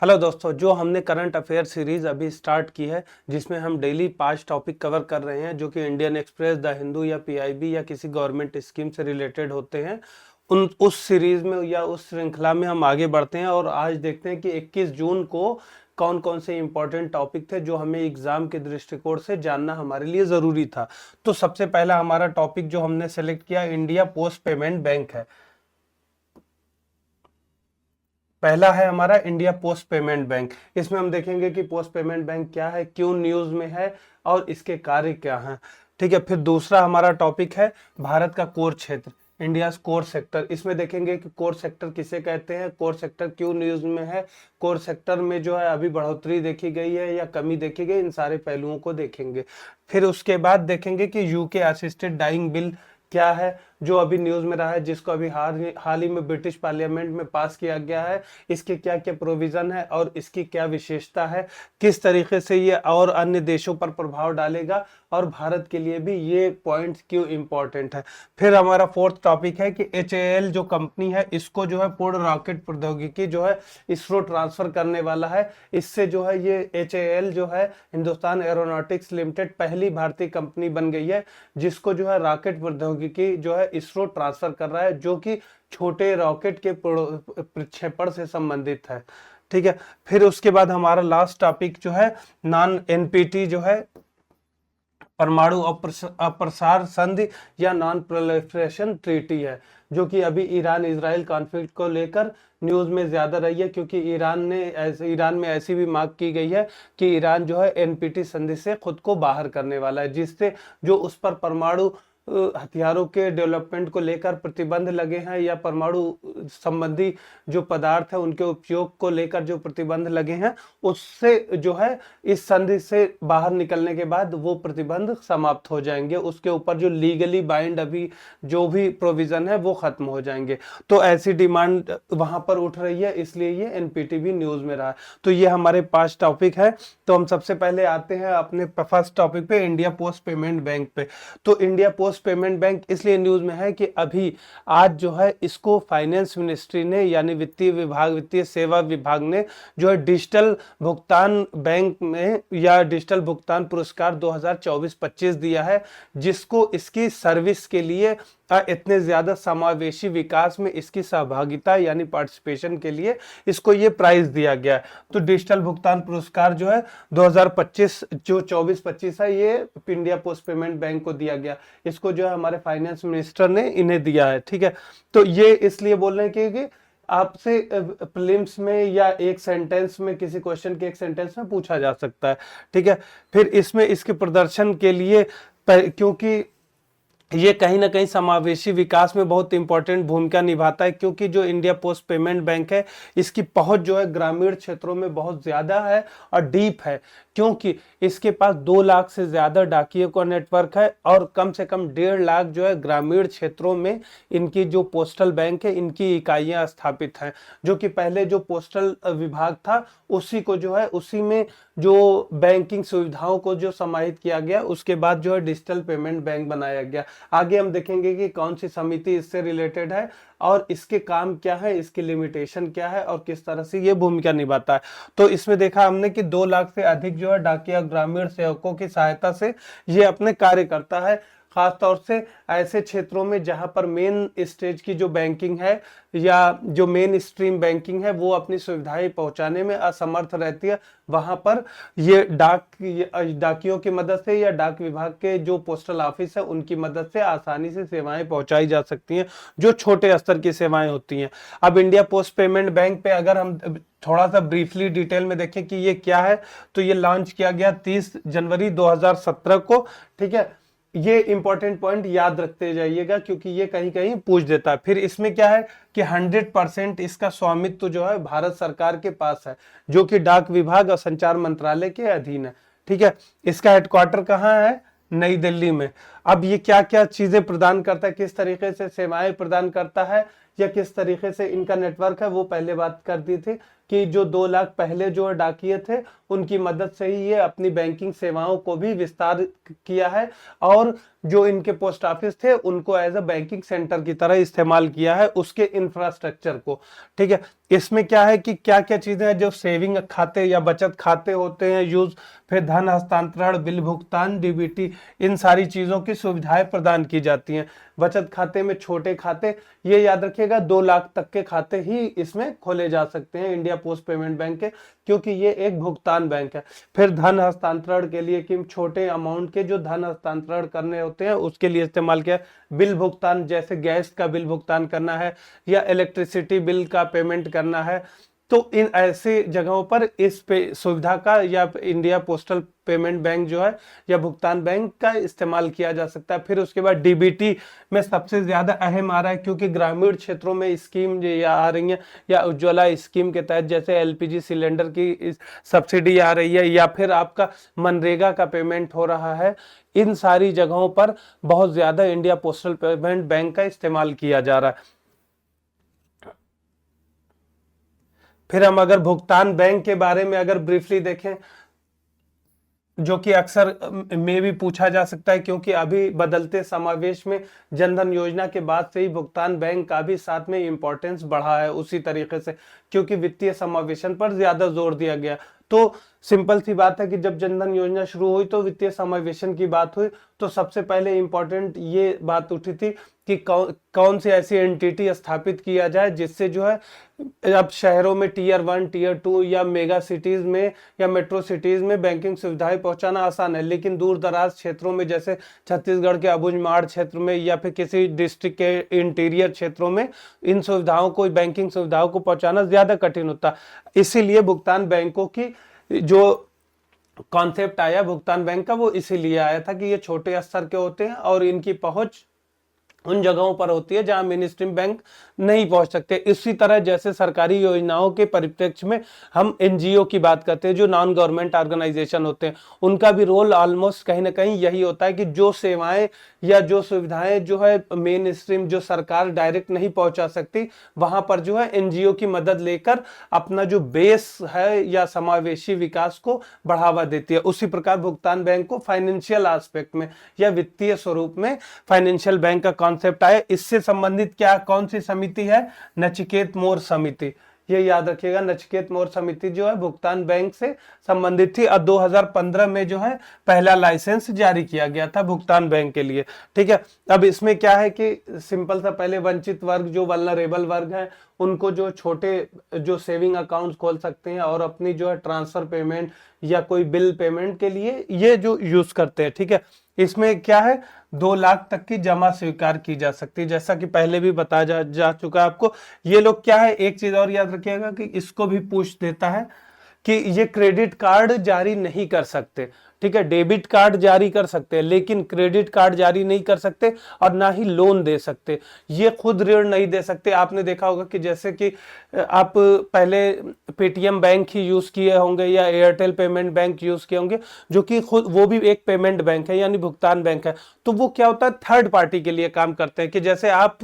Hello दोस्तों, जो हमने करंट अफेयर सीरीज अभी स्टार्ट की है जिसमें हम डेली 5 टॉपिक कवर कर रहे हैं जो कि इंडियन एक्सप्रेस, द हिंदू या पीआईबी या किसी गवर्नमेंट स्कीम से रिलेटेड होते हैं। उस सीरीज में या उस श्रृंखला में हम आगे बढ़ते हैं और आज देखते हैं कि 21 जून को कौन कौन से इंपॉर्टेंट टॉपिक थे जो हमें एग्जाम के दृष्टिकोण से जानना हमारे लिए ज़रूरी था। तो सबसे पहला हमारा टॉपिक जो हमने सेलेक्ट किया इंडिया पोस्ट पेमेंट बैंक है। पहला है हमारा इंडिया पोस्ट पेमेंट बैंक। इसमें हम देखेंगे कि पोस्ट पेमेंट बैंक क्या है, क्यों न्यूज में है और इसके कार्य क्या हैं। ठीक है। फिर दूसरा हमारा टॉपिक है भारत का कोर क्षेत्र, इंडिया कोर सेक्टर। इसमें देखेंगे कि कोर सेक्टर किसे कहते हैं, कोर सेक्टर क्यों न्यूज में है, कोर सेक्टर में जो है अभी बढ़ोतरी देखी गई है या कमी देखी गई, इन सारे पहलुओं को देखेंगे। फिर उसके बाद देखेंगे कि यूके असिस्टेड डाइंग बिल क्या है जो अभी न्यूज में रहा है, जिसको अभी हाल ही में ब्रिटिश पार्लियामेंट में पास किया गया है। इसके क्या क्या प्रोविजन है और इसकी क्या विशेषता है, किस तरीके से ये और अन्य देशों पर प्रभाव डालेगा और भारत के लिए भी ये पॉइंट क्यों इंपॉर्टेंट है। फिर हमारा फोर्थ टॉपिक है कि HAL जो कंपनी है इसको जो है पूर्ण रॉकेट प्रौद्योगिकी जो है इसरो ट्रांसफर करने वाला है। इससे जो है ये HAL जो है हिंदुस्तान एरोनॉटिक्स लिमिटेड पहली भारतीय कंपनी बन गई है जिसको जो है रॉकेट प्रौद्योगिकी जो है इसरो ट्रांसफर कर रहा है, जो कि छोटे रॉकेट के प्रक्षेपण से संबंधित है। ठीक है। फिर उसके बाद हमारा लास्ट टॉपिक जो है नॉन NPT जो है परमाणु अप्रसार संधि या नॉन प्रोलिफरेशन ट्रीटी है, जो कि अभी ईरान इजराइल कॉन्फ्लिक्ट को लेकर न्यूज में ज्यादा रही है, क्योंकि ईरान में ऐसी भी मांग की गई है कि ईरान जो है NPT संधि से खुद को बाहर करने वाला है, जिससे जो उस पर परमाणु हथियारों के डेवलपमेंट को लेकर प्रतिबंध लगे हैं या परमाणु संबंधी जो पदार्थ है उनके उपयोग को लेकर जो प्रतिबंध लगे हैं, उससे जो है इस संधि से बाहर निकलने के बाद वो प्रतिबंध समाप्त हो जाएंगे। उसके ऊपर जो लीगली बाइंड अभी जो भी प्रोविजन है वो खत्म हो जाएंगे। तो ऐसी डिमांड वहां पर उठ रही है, इसलिए ये NPT भी न्यूज में रहा। तो ये हमारे 5 टॉपिक है। तो हम सबसे पहले आते हैं अपने फर्स्ट टॉपिक पे, इंडिया पोस्ट पेमेंट बैंक पे। तो इंडिया पोस्ट पेमेंट बैंक इसलिए न्यूज में है कि अभी आज जो है इसको फाइनेंस मिनिस्ट्री ने यानी वित्तीय सेवा विभाग ने जो है डिजिटल भुगतान बैंक में या डिजिटल भुगतान पुरस्कार 2024-25 दिया है, जिसको इसकी सर्विस के लिए इतने ज्यादा समावेशी विकास में इसकी सहभागिता यानी पार्टिसिपेशन के लिए इसको ये प्राइज दिया गया है। तो डिजिटल भुगतान पुरस्कार जो है 2025 जो 24-25 है ये इंडिया पोस्ट पेमेंट बैंक को दिया गया। इसको जो है हमारे फाइनेंस मिनिस्टर ने इन्हें दिया है। ठीक है। तो ये इसलिए बोल रहे हैं कि आपसे प्रीलिम्स में या एक सेंटेंस में किसी क्वेश्चन के एक सेंटेंस में पूछा जा सकता है। ठीक है। फिर इसमें इसके प्रदर्शन के लिए क्योंकि ये कहीं ना कहीं समावेशी विकास में बहुत इंपॉर्टेंट भूमिका निभाता है, क्योंकि जो इंडिया पोस्ट पेमेंट बैंक है इसकी पहुंच जो है ग्रामीण क्षेत्रों में बहुत ज्यादा है और डीप है, क्योंकि इसके पास 2 लाख से ज्यादा डाकियों का नेटवर्क है और कम से कम 1.5 लाख जो है ग्रामीण क्षेत्रों में इनकी जो पोस्टल बैंक है इनकी इकाइयां स्थापित हैं। जो कि पहले जो पोस्टल विभाग था उसी को जो है उसी में जो बैंकिंग सुविधाओं को जो समाहित किया गया, उसके बाद जो है डिजिटल पेमेंट बैंक बनाया गया। आगे हम देखेंगे कि कौन सी समिति इससे रिलेटेड है और इसके काम क्या है, इसकी लिमिटेशन क्या है और किस तरह से ये भूमिका निभाता है। तो इसमें देखा हमने कि 2 लाख से अधिक जो है डाकिया ग्रामीण सेवकों की सहायता से ये अपने कार्य करता है, खासतौर से ऐसे क्षेत्रों में जहां पर मेन स्टेज की जो बैंकिंग है या जो मेन स्ट्रीम बैंकिंग है वो अपनी सुविधाएं पहुंचाने में असमर्थ रहती है। वहां पर ये डाकियों की मदद से या डाक विभाग के जो पोस्टल ऑफिस है उनकी मदद से आसानी से सेवाएं पहुंचाई जा सकती हैं, जो छोटे स्तर की सेवाएं होती हैं। अब इंडिया पोस्ट पेमेंट बैंक पे अगर हम थोड़ा सा ब्रीफली डिटेल में देखें कि ये क्या है, तो ये लॉन्च किया गया 30 जनवरी 2017 को। ठीक है। ये इंपॉर्टेंट पॉइंट याद रखते जाइएगा क्योंकि ये कहीं कहीं पूछ देता है। फिर इसमें क्या है कि 100% इसका स्वामित्व जो है भारत सरकार के पास है, जो कि डाक विभाग और संचार मंत्रालय के अधीन है। ठीक है। इसका हेडक्वार्टर कहाँ है? नई दिल्ली में। अब ये क्या क्या चीजें प्रदान करता है, किस तरीके से सेवाएं प्रदान करता है या किस तरीके से इनका नेटवर्क है, वो पहले बात कर दी थी कि जो 2 लाख पहले जो डाकिये थे उनकी मदद से ही ये अपनी बैंकिंग सेवाओं को भी विस्तार किया है और जो इनके पोस्ट ऑफिस थे उनको एज अ बैंकिंग सेंटर की तरह इस्तेमाल किया है उसके इंफ्रास्ट्रक्चर को। ठीक है, इसमें क्या है कि क्या क्या चीजें हैं जो सेविंग खाते या बचत खाते होते हैं यूज, फिर धन हस्तांतरण, बिल भुगतान, डीबीटी, इन सारी चीजों की सुविधाएं प्रदान की जाती हैं। बचत खाते में छोटे खाते, ये याद रखिएगा 2 लाख तक के खाते ही इसमें खोले जा सकते हैं इंडिया पोस्ट पेमेंट बैंक के, क्योंकि ये एक भुगतान बैंक है। फिर धन हस्तांतरण के लिए कि छोटे अमाउंट के जो धन हस्तांतरण करने होते हैं उसके लिए इस्तेमाल किया। बिल भुगतान, जैसे गैस का बिल भुगतान करना है या इलेक्ट्रिसिटी बिल का पेमेंट करना है, तो इन ऐसे जगहों पर इस पे सुविधा का या इंडिया पोस्टल पेमेंट बैंक जो है या भुगतान बैंक का इस्तेमाल किया जा सकता है। फिर उसके बाद डीबीटी में सबसे ज्यादा अहम आ रहा है, क्योंकि ग्रामीण क्षेत्रों में स्कीम जो आ रही है या उज्ज्वला स्कीम के तहत जैसे एलपीजी सिलेंडर की सब्सिडी आ रही है या फिर आपका मनरेगा का पेमेंट हो रहा है, इन सारी जगहों पर बहुत ज्यादा इंडिया पोस्टल पेमेंट बैंक का इस्तेमाल किया जा रहा है। फिर हम अगर भुगतान बैंक के बारे में अगर ब्रीफली देखें, जो कि अक्सर में भी पूछा जा सकता है, क्योंकि अभी बदलते समावेश में जनधन योजना के बाद से ही भुगतान बैंक का भी साथ में इंपॉर्टेंस बढ़ा है उसी तरीके से, क्योंकि वित्तीय समावेशन पर ज्यादा जोर दिया गया। तो सिंपल सी बात है कि जब जनधन योजना शुरू हुई तो वित्तीय समावेशन की बात हुई, तो सबसे पहले इंपॉर्टेंट ये बात उठी थी कि कौन सी ऐसी एंटिटी स्थापित किया जाए जिससे जो है अब शहरों में टीयर 1, टीयर 2 या मेगा सिटीज में या मेट्रो सिटीज में बैंकिंग सुविधाएं पहुंचाना आसान है, लेकिन दूर दराज क्षेत्रों में जैसे छत्तीसगढ़ के अबुझमाड़ क्षेत्र में या फिर किसी डिस्ट्रिक्ट के इंटीरियर क्षेत्रों में इन सुविधाओं को, बैंकिंग सुविधाओं को पहुंचाना ज्यादा कठिन होता। इसीलिए भुगतान बैंकों की जो कॉन्सेप्ट आया भुगतान बैंक का, वो इसीलिए आया था कि ये छोटे स्तर के होते हैं और इनकी पहुंच उन जगहों पर होती है जहां मेन स्ट्रीम बैंक नहीं पहुंच सकते। इसी तरह जैसे सरकारी योजनाओं के परिप्रेक्ष्य में हम एनजीओ की बात करते हैं, जो नॉन गवर्नमेंट ऑर्गेनाइजेशन होते हैं, उनका भी रोल ऑलमोस्ट कहीं ना कहीं यही होता है कि जो सेवाएं या जो सुविधाएं जो है मेन स्ट्रीम जो सरकार डायरेक्ट नहीं पहुंचा सकती, वहां पर जो है एनजीओ की मदद लेकर अपना जो बेस है या समावेशी विकास को बढ़ावा देती है। उसी प्रकार भुगतान बैंक को फाइनेंशियल एस्पेक्ट में या वित्तीय स्वरूप में फाइनेंशियल बैंक का कॉन्सेप्ट आया। इससे संबंधित क्या कौन सी समिति है? नचिकेत मोर समिति, ये याद रखिएगा। नचिकेत मोर समिति जो है भुगतान बैंक से संबंधित थी और 2015 में जो है पहला लाइसेंस जारी किया गया था भुगतान बैंक के लिए। ठीक है, अब इसमें क्या है कि सिंपल सा पहले वंचित वर्ग, जो वल्नरेबल वर्ग है, उनको जो छोटे जो सेविंग अकाउंट्स खोल सकते हैं और अपनी जो है ट्रांसफर पेमेंट या कोई बिल पेमेंट के लिए ये जो यूज करते हैं। ठीक है, इसमें क्या है 2 लाख तक की जमा स्वीकार की जा सकती है, जैसा कि पहले भी बताया जा चुका है आपको। ये लोग क्या है, एक चीज और याद रखिएगा कि इसको भी पूछ देता है कि ये क्रेडिट कार्ड जारी नहीं कर सकते। ठीक है, डेबिट कार्ड जारी कर सकते हैं लेकिन क्रेडिट कार्ड जारी नहीं कर सकते और ना ही लोन दे सकते, ये खुद ऋण नहीं दे सकते। आपने देखा होगा कि जैसे कि आप पहले पेटीएम बैंक ही यूज किए होंगे या एयरटेल पेमेंट बैंक यूज किए होंगे, जो कि खुद वो भी एक पेमेंट बैंक है यानी भुगतान बैंक है। तो वो क्या होता है, थर्ड पार्टी के लिए काम करते हैं कि जैसे आप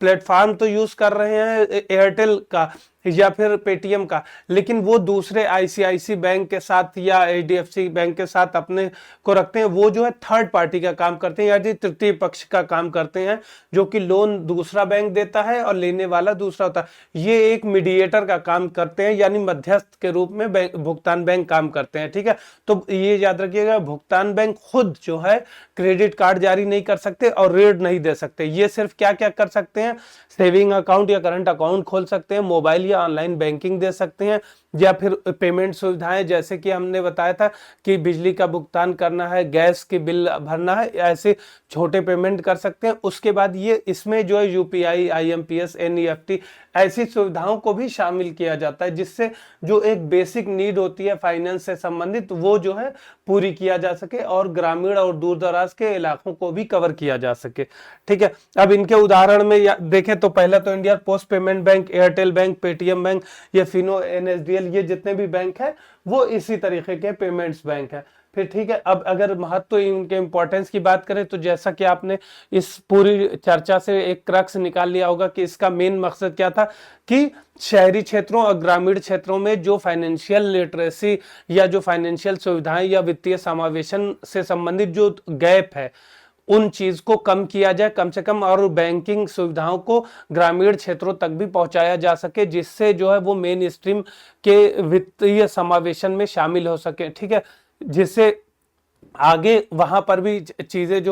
प्लेटफॉर्म तो यूज कर रहे हैं एयरटेल का या फिर पेटीएम का, लेकिन वो दूसरे आईसीआईसी बैंक के साथ या एचडीएफसी बैंक के साथ अपने को रखते हैं। वो जो है थर्ड पार्टी का काम करते हैं यानी तृतीय पक्ष का काम करते हैं, जो कि लोन दूसरा बैंक देता है और लेने वाला दूसरा होता है। ये एक मीडिएटर का काम करते हैं यानी मध्यस्थ के रूप में भुगतान बैंक काम करते हैं। ठीक है, तो ये याद रखिएगा भुगतान बैंक खुद जो है क्रेडिट कार्ड जारी नहीं कर सकते और ऋण नहीं दे सकते। ये सिर्फ क्या क्या कर सकते हैं, सेविंग अकाउंट या करंट अकाउंट खोल सकते हैं, मोबाइल या ऑनलाइन बैंकिंग दे सकते हैं, या फिर पेमेंट सुविधाएं जैसे कि हमने बताया था कि बिजली का भुगतान करना है, गैस की बिल भरना है, ऐसे छोटे पेमेंट कर सकते हैं। उसके बाद ये इसमें जो है यूपीआई, आईएमपीएस, एनईएफटी ऐसी सुविधाओं को भी शामिल किया जाता है, जिससे जो एक बेसिक नीड होती है फाइनेंस से संबंधित वो जो है पूरी किया जा सके और ग्रामीण और दूर दराज के इलाकों को भी कवर किया जा सके। ठीक है, अब इनके उदाहरण में देखें तो पहला तो India post payment bank, Airtel bank, Paytm bank, ये फिनो, एनएसडीएल, ये जितने भी बैंक है वो इसी तरीके के पेमेंट्स बैंक है। फिर ठीक है, अब अगर महत्व इनके इंपॉर्टेंस की बात करें तो जैसा कि आपने इस पूरी चर्चा से एक क्रक्स निकाल लिया होगा कि इसका मेन मकसद क्या था कि शहरी क्षेत्रों और ग्रामीण क्षेत्रों में जो फाइनेंशियल लिटरेसी या जो फाइनेंशियल सुविधाएं या वित्तीय समावेशन से संबंधित जो गैप है उन चीज को कम किया जाए कम से कम, और बैंकिंग सुविधाओं को ग्रामीण क्षेत्रों तक भी पहुंचाया जा सके, जिससे जो है वो मेन स्ट्रीम के वित्तीय समावेशन में शामिल हो सके। ठीक है, जिससे आगे वहां पर भी चीजें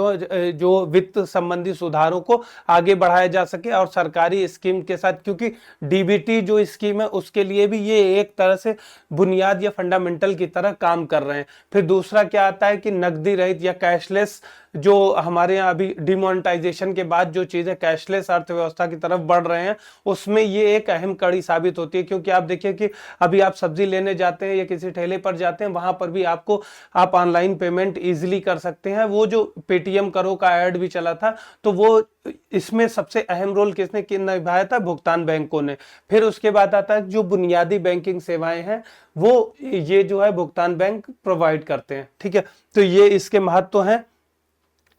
जो वित्त संबंधी सुधारों को आगे बढ़ाया जा सके, और सरकारी स्कीम के साथ, क्योंकि डीबीटी जो स्कीम है उसके लिए भी ये एक तरह से बुनियाद या फंडामेंटल की तरह काम कर रहे हैं। फिर दूसरा क्या आता है कि नकदी रहित या कैशलेस, जो हमारे यहाँ अभी डिमोनेटाइजेशन के बाद जो चीजें कैशलेस अर्थव्यवस्था की तरफ बढ़ रहे हैं, उसमें ये एक अहम कड़ी साबित होती है। क्योंकि आप देखिए कि अभी आप सब्जी लेने जाते हैं या किसी ठेले पर जाते हैं, वहां पर भी आप ऑनलाइन पेमेंट इजीली कर सकते हैं। वो जो पेटीएम करो का ऐड भी चला था, तो वो इसमें सबसे अहम रोल किसने निभाया था? भुगतान बैंकों ने। फिर उसके बाद आता है जो बुनियादी बैंकिंग सेवाएं हैं, वो ये जो है भुगतान बैंक प्रोवाइड करते हैं। ठीक है, तो ये इसके महत्व हैं।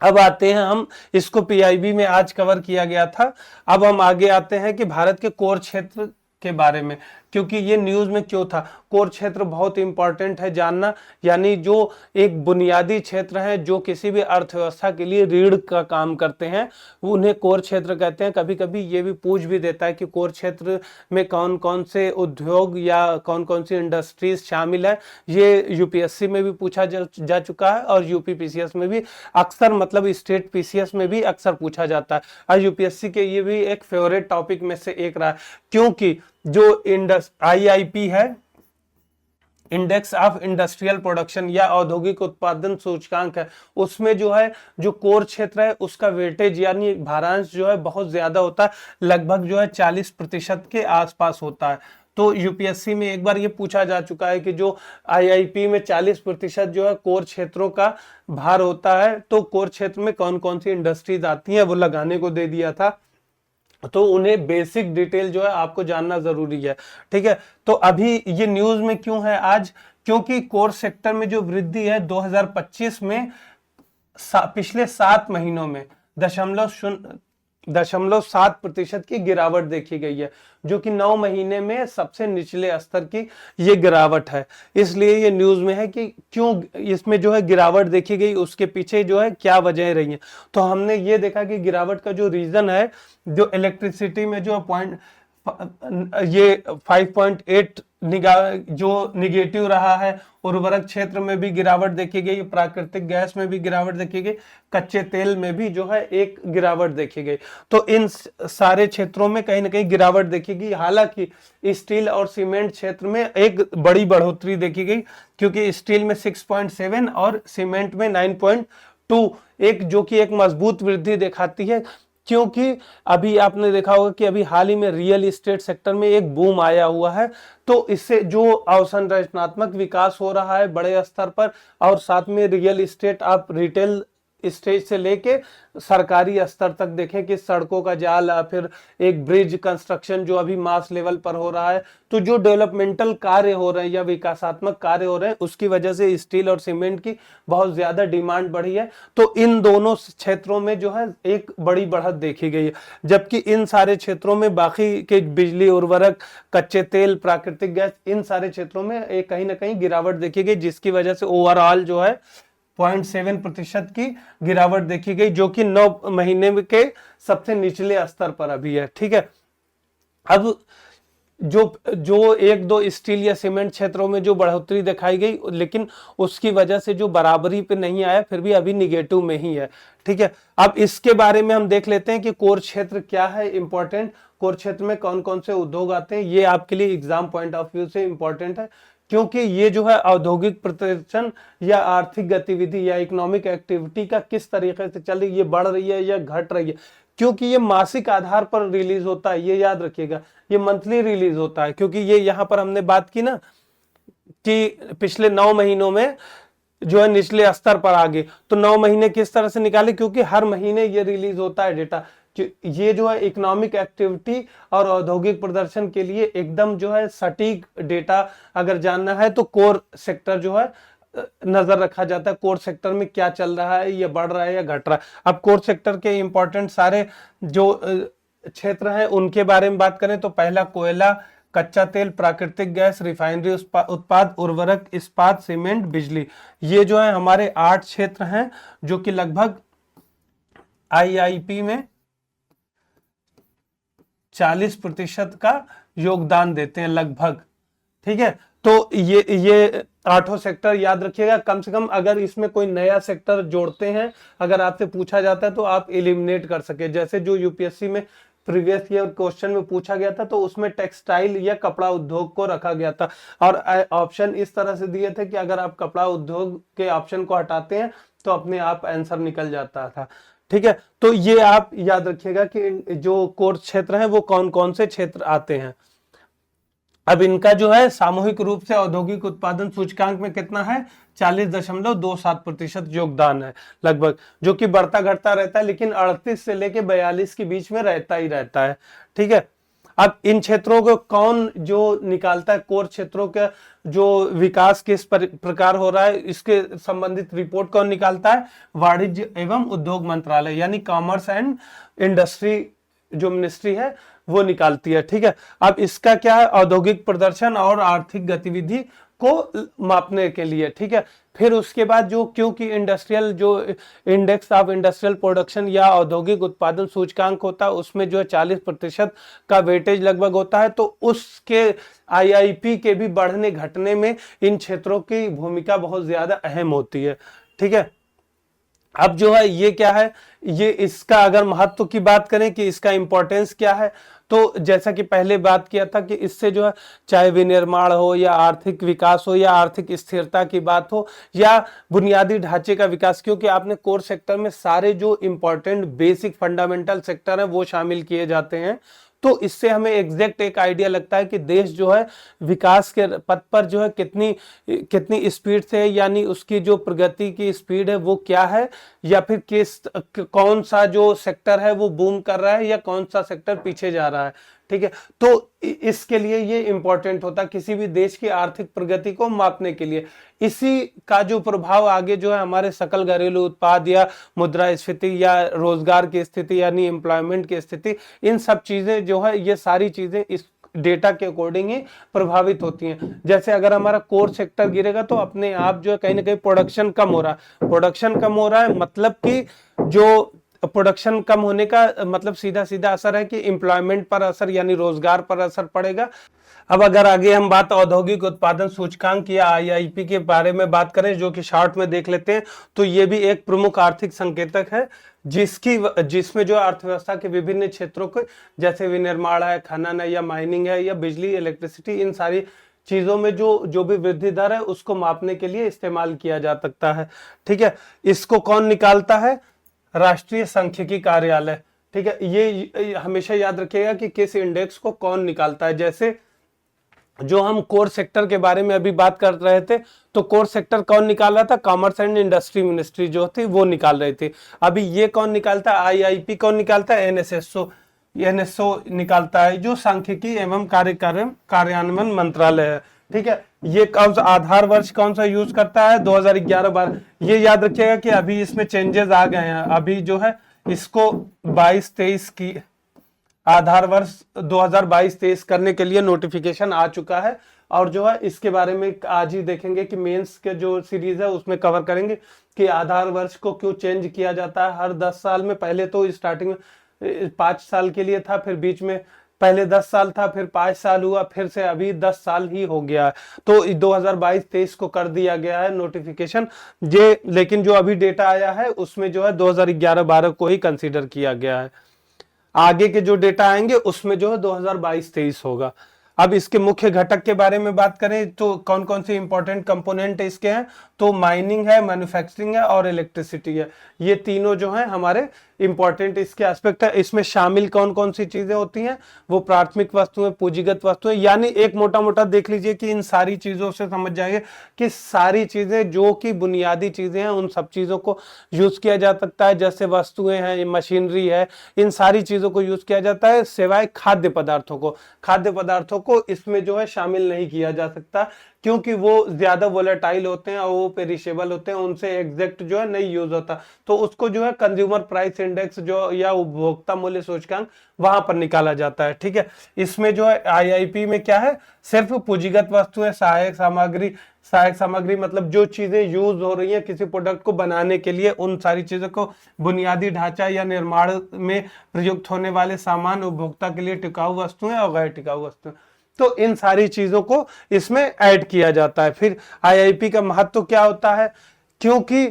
अब आते हैं हम, इसको पीआईबी में आज कवर किया गया था। अब हम आगे आते हैं कि भारत के कोर क्षेत्र के बारे में, क्योंकि ये न्यूज में क्यों था। कोर क्षेत्र बहुत इंपॉर्टेंट है जानना, यानी जो एक बुनियादी क्षेत्र है जो किसी भी अर्थव्यवस्था के लिए रीढ़ का काम करते हैं, उन्हें कोर क्षेत्र कहते हैं। कभी कभी ये भी पूछ भी देता है कि कोर क्षेत्र में कौन कौन से उद्योग या कौन कौन सी इंडस्ट्रीज शामिल है। ये यूपीएससी में भी पूछा जा चुका है, और यूपी पीसीएस में भी अक्सर, मतलब स्टेट पीसीएस में भी अक्सर पूछा जाता है, और यूपीएससी के ये भी एक फेवरेट टॉपिक में से एक रहा है। क्योंकि जो आईआईपी है, इंडेक्स ऑफ इंडस्ट्रियल प्रोडक्शन या औद्योगिक उत्पादन सूचकांक है, उसमें जो है जो कोर क्षेत्र है उसका वेटेज यानी भारांश जो है बहुत ज्यादा होता है, लगभग जो है 40% के आसपास होता है। तो यूपीएससी में एक बार ये पूछा जा चुका है कि जो आईआईपी में 40% जो है कोर क्षेत्रों का भार होता है, तो कोर क्षेत्र में कौन कौन सी इंडस्ट्रीज आती हैं वो लगाने को दे दिया था। तो उन्हें बेसिक डिटेल जो है आपको जानना जरूरी है। ठीक है, तो अभी ये न्यूज में क्यों है आज? क्योंकि कोर सेक्टर में जो वृद्धि है 2025 में पिछले 7 महीनों में 0.7% की गिरावट देखी गई है, जो कि 9 महीने में सबसे निचले स्तर की ये गिरावट है। इसलिए ये न्यूज में है कि क्यों इसमें जो है गिरावट देखी गई, उसके पीछे जो है क्या वजह रही है। तो हमने ये देखा कि गिरावट का जो रीजन है, जो इलेक्ट्रिसिटी में जो 5.8 जो निगेटिव रहा है, उर्वरक क्षेत्र में भी गिरावट देखी गई, प्राकृतिक गैस में भी गिरावट देखी गई, कच्चे तेल में भी जो है एक गिरावट देखी गई। तो इन सारे क्षेत्रों में कहीं ना कहीं गिरावट देखी गई। हालांकि स्टील और सीमेंट क्षेत्र में एक बड़ी बढ़ोतरी देखी गई, क्योंकि स्टील में 6.7 और सीमेंट में 9.2, एक जो कि एक मजबूत वृद्धि दिखाती है। क्योंकि अभी आपने देखा होगा कि अभी हाल ही में रियल एस्टेट सेक्टर में एक बूम आया हुआ है, तो इससे जो अवसंरचनात्मक विकास हो रहा है बड़े स्तर पर, और साथ में रियल एस्टेट आप रिटेल स्टेज से लेके सरकारी स्तर तक देखें कि सड़कों का जाल, फिर एक ब्रिज कंस्ट्रक्शन जो अभी मास लेवल पर हो रहा है, तो जो डेवलपमेंटल कार्य हो रहे हैं या विकासात्मक कार्य हो रहे हैं, उसकी वजह से स्टील और सीमेंट की बहुत ज्यादा डिमांड बढ़ी है। तो इन दोनों क्षेत्रों में जो है एक बड़ी बढ़त देखी गई है, जबकि इन सारे क्षेत्रों में बाकी के बिजली, उर्वरक, कच्चे तेल, प्राकृतिक गैस, इन सारे क्षेत्रों में एक कहीं ना कहीं गिरावट देखी गई, जिसकी वजह से ओवरऑल जो है 0.7% की गिरावट देखी गई, जो कि 9 महीने के सबसे निचले स्तर पर अभी है। ठीक है, अब जो एक दो स्टील या सीमेंट क्षेत्रों में जो बढ़ोतरी दिखाई गई, लेकिन उसकी वजह से जो बराबरी पे नहीं आया, फिर भी अभी निगेटिव में ही है। ठीक है, अब इसके बारे में हम देख लेते हैं कि कोर क्षेत्र क्या है, इंपॉर्टेंट कोर क्षेत्र में कौन कौन से उद्योग आते हैं। ये आपके लिए एग्जाम पॉइंट ऑफ व्यू से इंपॉर्टेंट है, क्योंकि ये जो है औद्योगिक प्रदर्शन या आर्थिक गतिविधि या इकोनॉमिक एक्टिविटी का किस तरीके से चल रही है, ये बढ़ रही है या घट रही है। क्योंकि ये मासिक आधार पर रिलीज होता है, ये याद रखिएगा, ये मंथली रिलीज होता है। क्योंकि ये यहां पर हमने बात की ना कि पिछले 9 महीनों में जो है निचले स्तर पर आ गए, तो 9 महीने किस तरह से निकाले, क्योंकि हर महीने ये रिलीज होता है डेटा। ये जो है इकोनॉमिक एक्टिविटी और औद्योगिक प्रदर्शन के लिए एकदम जो है सटीक डेटा अगर जानना है, तो कोर सेक्टर जो है नजर रखा जाता है कोर सेक्टर में क्या चल रहा है, ये बढ़ रहा है या घट रहा है। अब कोर सेक्टर के इंपॉर्टेंट सारे जो क्षेत्र हैं उनके बारे में बात करें तो पहला कोयला, कच्चा तेल, प्राकृतिक गैस, रिफाइनरी उत्पाद, उर्वरक, इस्पात, सीमेंट, बिजली। ये जो है हमारे 8 क्षेत्र हैं जो कि लगभग आईआईपी में 40% का योगदान देते हैं लगभग। ठीक है, तो ये 8 सेक्टर याद रखिएगा। कम से कम अगर इसमें कोई नया सेक्टर जोड़ते हैं, अगर आपसे पूछा जाता है तो आप एलिमिनेट कर सके। जैसे जो यूपीएससी में प्रीवियस ईयर क्वेश्चन में पूछा गया था तो उसमें टेक्सटाइल या कपड़ा उद्योग को रखा गया था और ऑप्शन इस तरह से दिए थे कि अगर आप कपड़ा उद्योग के ऑप्शन को हटाते हैं तो अपने आप आंसर निकल जाता था। ठीक है, तो ये आप याद रखिएगा कि जो कोर क्षेत्र है वो कौन कौन से क्षेत्र आते हैं। अब इनका जो है सामूहिक रूप से औद्योगिक उत्पादन सूचकांक में कितना है, 40.27% योगदान है लगभग, जो कि बढ़ता घटता रहता है लेकिन 38 से लेके 42 के बीच में रहता ही रहता है। ठीक है, अब इन क्षेत्रों को कौन जो निकालता है, कोर क्षेत्रों का जो विकास किस प्रकार हो रहा है इसके संबंधित रिपोर्ट कौन निकालता है, वाणिज्य एवं उद्योग मंत्रालय यानी कॉमर्स एंड इंडस्ट्री जो मिनिस्ट्री है वो निकालती है। ठीक है, अब इसका क्या है, औद्योगिक प्रदर्शन और आर्थिक गतिविधि को मापने के लिए। ठीक है, फिर उसके बाद जो क्योंकि इंडस्ट्रियल जो इंडेक्स ऑफ इंडस्ट्रियल प्रोडक्शन या औद्योगिक उत्पादन सूचकांक होता है उसमें जो है 40% का वेटेज लगभग होता है, तो उसके आईआईपी के भी बढ़ने घटने में इन क्षेत्रों की भूमिका बहुत ज्यादा अहम होती है। ठीक है, अब जो है ये क्या है, ये इसका अगर महत्व की बात करें कि इसका इंपॉर्टेंस क्या है, तो जैसा कि पहले बात किया था कि इससे जो है चाहे विनिर्माण हो या आर्थिक विकास हो या आर्थिक स्थिरता की बात हो या बुनियादी ढांचे का विकास, क्योंकि आपने कोर सेक्टर में सारे जो इंपॉर्टेंट बेसिक फंडामेंटल सेक्टर है वो शामिल किए जाते हैं, तो इससे हमें एग्जैक्ट एक आइडिया लगता है कि देश जो है विकास के पथ पर जो है कितनी कितनी स्पीड से है, यानी उसकी जो प्रगति की स्पीड है वो क्या है, या फिर किस कौन सा जो सेक्टर है वो बूम कर रहा है या कौन सा सेक्टर पीछे जा रहा है। ठीक है, तो इसके लिए ये इंपॉर्टेंट होता है किसी भी देश की आर्थिक प्रगति को मापने के लिए। इसी का जो प्रभाव आगे जो है हमारे सकल घरेलू उत्पाद या मुद्रास्फीति या रोजगार की स्थिति यानी एम्प्लॉयमेंट की स्थिति, इन सब चीजें जो है ये सारी चीजें इस डेटा के अकॉर्डिंग ही प्रभावित होती हैं। जैसे अगर हमारा कोर सेक्टर गिरेगा तो अपने आप जो है कहीं ना कहीं प्रोडक्शन कम हो रहा है, प्रोडक्शन कम हो रहा है मतलब कि जो प्रोडक्शन कम होने का मतलब सीधा सीधा असर है कि एम्प्लॉयमेंट पर असर यानी रोजगार पर असर पड़ेगा। अब अगर आगे हम बात औद्योगिक उत्पादन सूचकांक या आईआईपी के बारे में बात करें जो कि शॉर्ट में देख लेते हैं, तो ये भी एक प्रमुख आर्थिक संकेतक है जिसमें जो अर्थव्यवस्था के विभिन्न क्षेत्रों को जैसे विनिर्माण है, खनन है या माइनिंग है या बिजली इलेक्ट्रिसिटी, इन सारी चीजों में जो भी वृद्धि दर है उसको मापने के लिए इस्तेमाल किया जा सकता है। ठीक है, इसको कौन निकालता है, राष्ट्रीय सांख्यिकी कार्यालय। ठीक है, ये हमेशा याद रखिएगा कि किस इंडेक्स को कौन निकालता है। जैसे जो हम कोर सेक्टर के बारे में अभी बात कर रहे थे, तो कोर सेक्टर कौन निकाल रहा था, कॉमर्स एंड इंडस्ट्री मिनिस्ट्री जो थी वो निकाल रही थी। अभी ये कौन निकालता है, आईआईपी कौन निकालता है, एनएसओ निकालता है जो सांख्यिकी एवं कार्यान्वयन मंत्रालय है। ठीक है, ये कौन सा आधार वर्ष कौन सा यूज करता है, 2011-12। ये याद रखिएगा कि अभी इसमें चेंजेस आ गए हैं, अभी जो है इसको 22-23 की आधार वर्ष 2022-23 करने के लिए नोटिफिकेशन आ चुका है, और जो है इसके बारे में आज ही देखेंगे कि मेंस के जो सीरीज है उसमें कवर करेंगे कि आधार वर्ष को क्यों चेंज किया जाता है हर 10 साल में। पहले तो स्टार्टिंग में 5 साल के लिए था, फिर बीच में पहले 10 साल था, फिर 5 साल हुआ, फिर से अभी 10 साल ही हो गया। तो 2022-23 को कर दिया गया है नोटिफिकेशन ये, लेकिन जो अभी डेटा आया है उसमें जो है 2011-12 को ही कंसीडर किया गया है। आगे के जो डेटा आएंगे उसमें जो है 2022-23 होगा। अब इसके मुख्य घटक के बारे में बात करें तो कौन कौन से इंपॉर्टेंट कंपोनेंट इसके हैं, तो माइनिंग है, मैन्युफैक्चरिंग है और इलेक्ट्रिसिटी है। ये तीनों जो हैं हमारे इंपॉर्टेंट इसके एस्पेक्ट है। इसमें शामिल कौन कौन सी चीजें होती हैं, वो प्राथमिक वस्तुएं, पूंजीगत वस्तुएं, यानी एक मोटा मोटा देख लीजिए कि इन सारी चीजों से समझ जाएंगे कि सारी चीजें जो कि बुनियादी चीजें हैं उन सब चीजों को यूज किया जा सकता है। जैसे वस्तुएं हैं, मशीनरी है, इन सारी चीजों को यूज किया जाता है, सिवाय खाद्य पदार्थों को। खाद्य पदार्थों को इसमें जो है शामिल नहीं किया जा सकता क्योंकि वो ज्यादा वोलेटाइल होते हैं और वो पेरिशेबल होते हैं, उनसे एग्जैक्ट जो है नहीं यूज होता, तो उसको जो है कंज्यूमर प्राइस इंडेक्स जो या उपभोक्ता मूल्य सूचकांक वहां पर निकाला जाता है। ठीक है, इसमें जो है आईआईपी में क्या है, सिर्फ पूंजीगत वस्तुएं, सहायक सामग्री मतलब जो चीजें यूज हो रही हैं किसी प्रोडक्ट को बनाने के लिए, उन सारी चीजों को, बुनियादी ढांचा या निर्माण में प्रयुक्त होने वाले सामान, उपभोक्ता के लिए टिकाऊ वस्तुएं और गैर टिकाऊ वस्तुएं, तो इन सारी चीजों को इसमें ऐड किया जाता है। फिर आईआईपी का महत्व क्या होता है, क्योंकि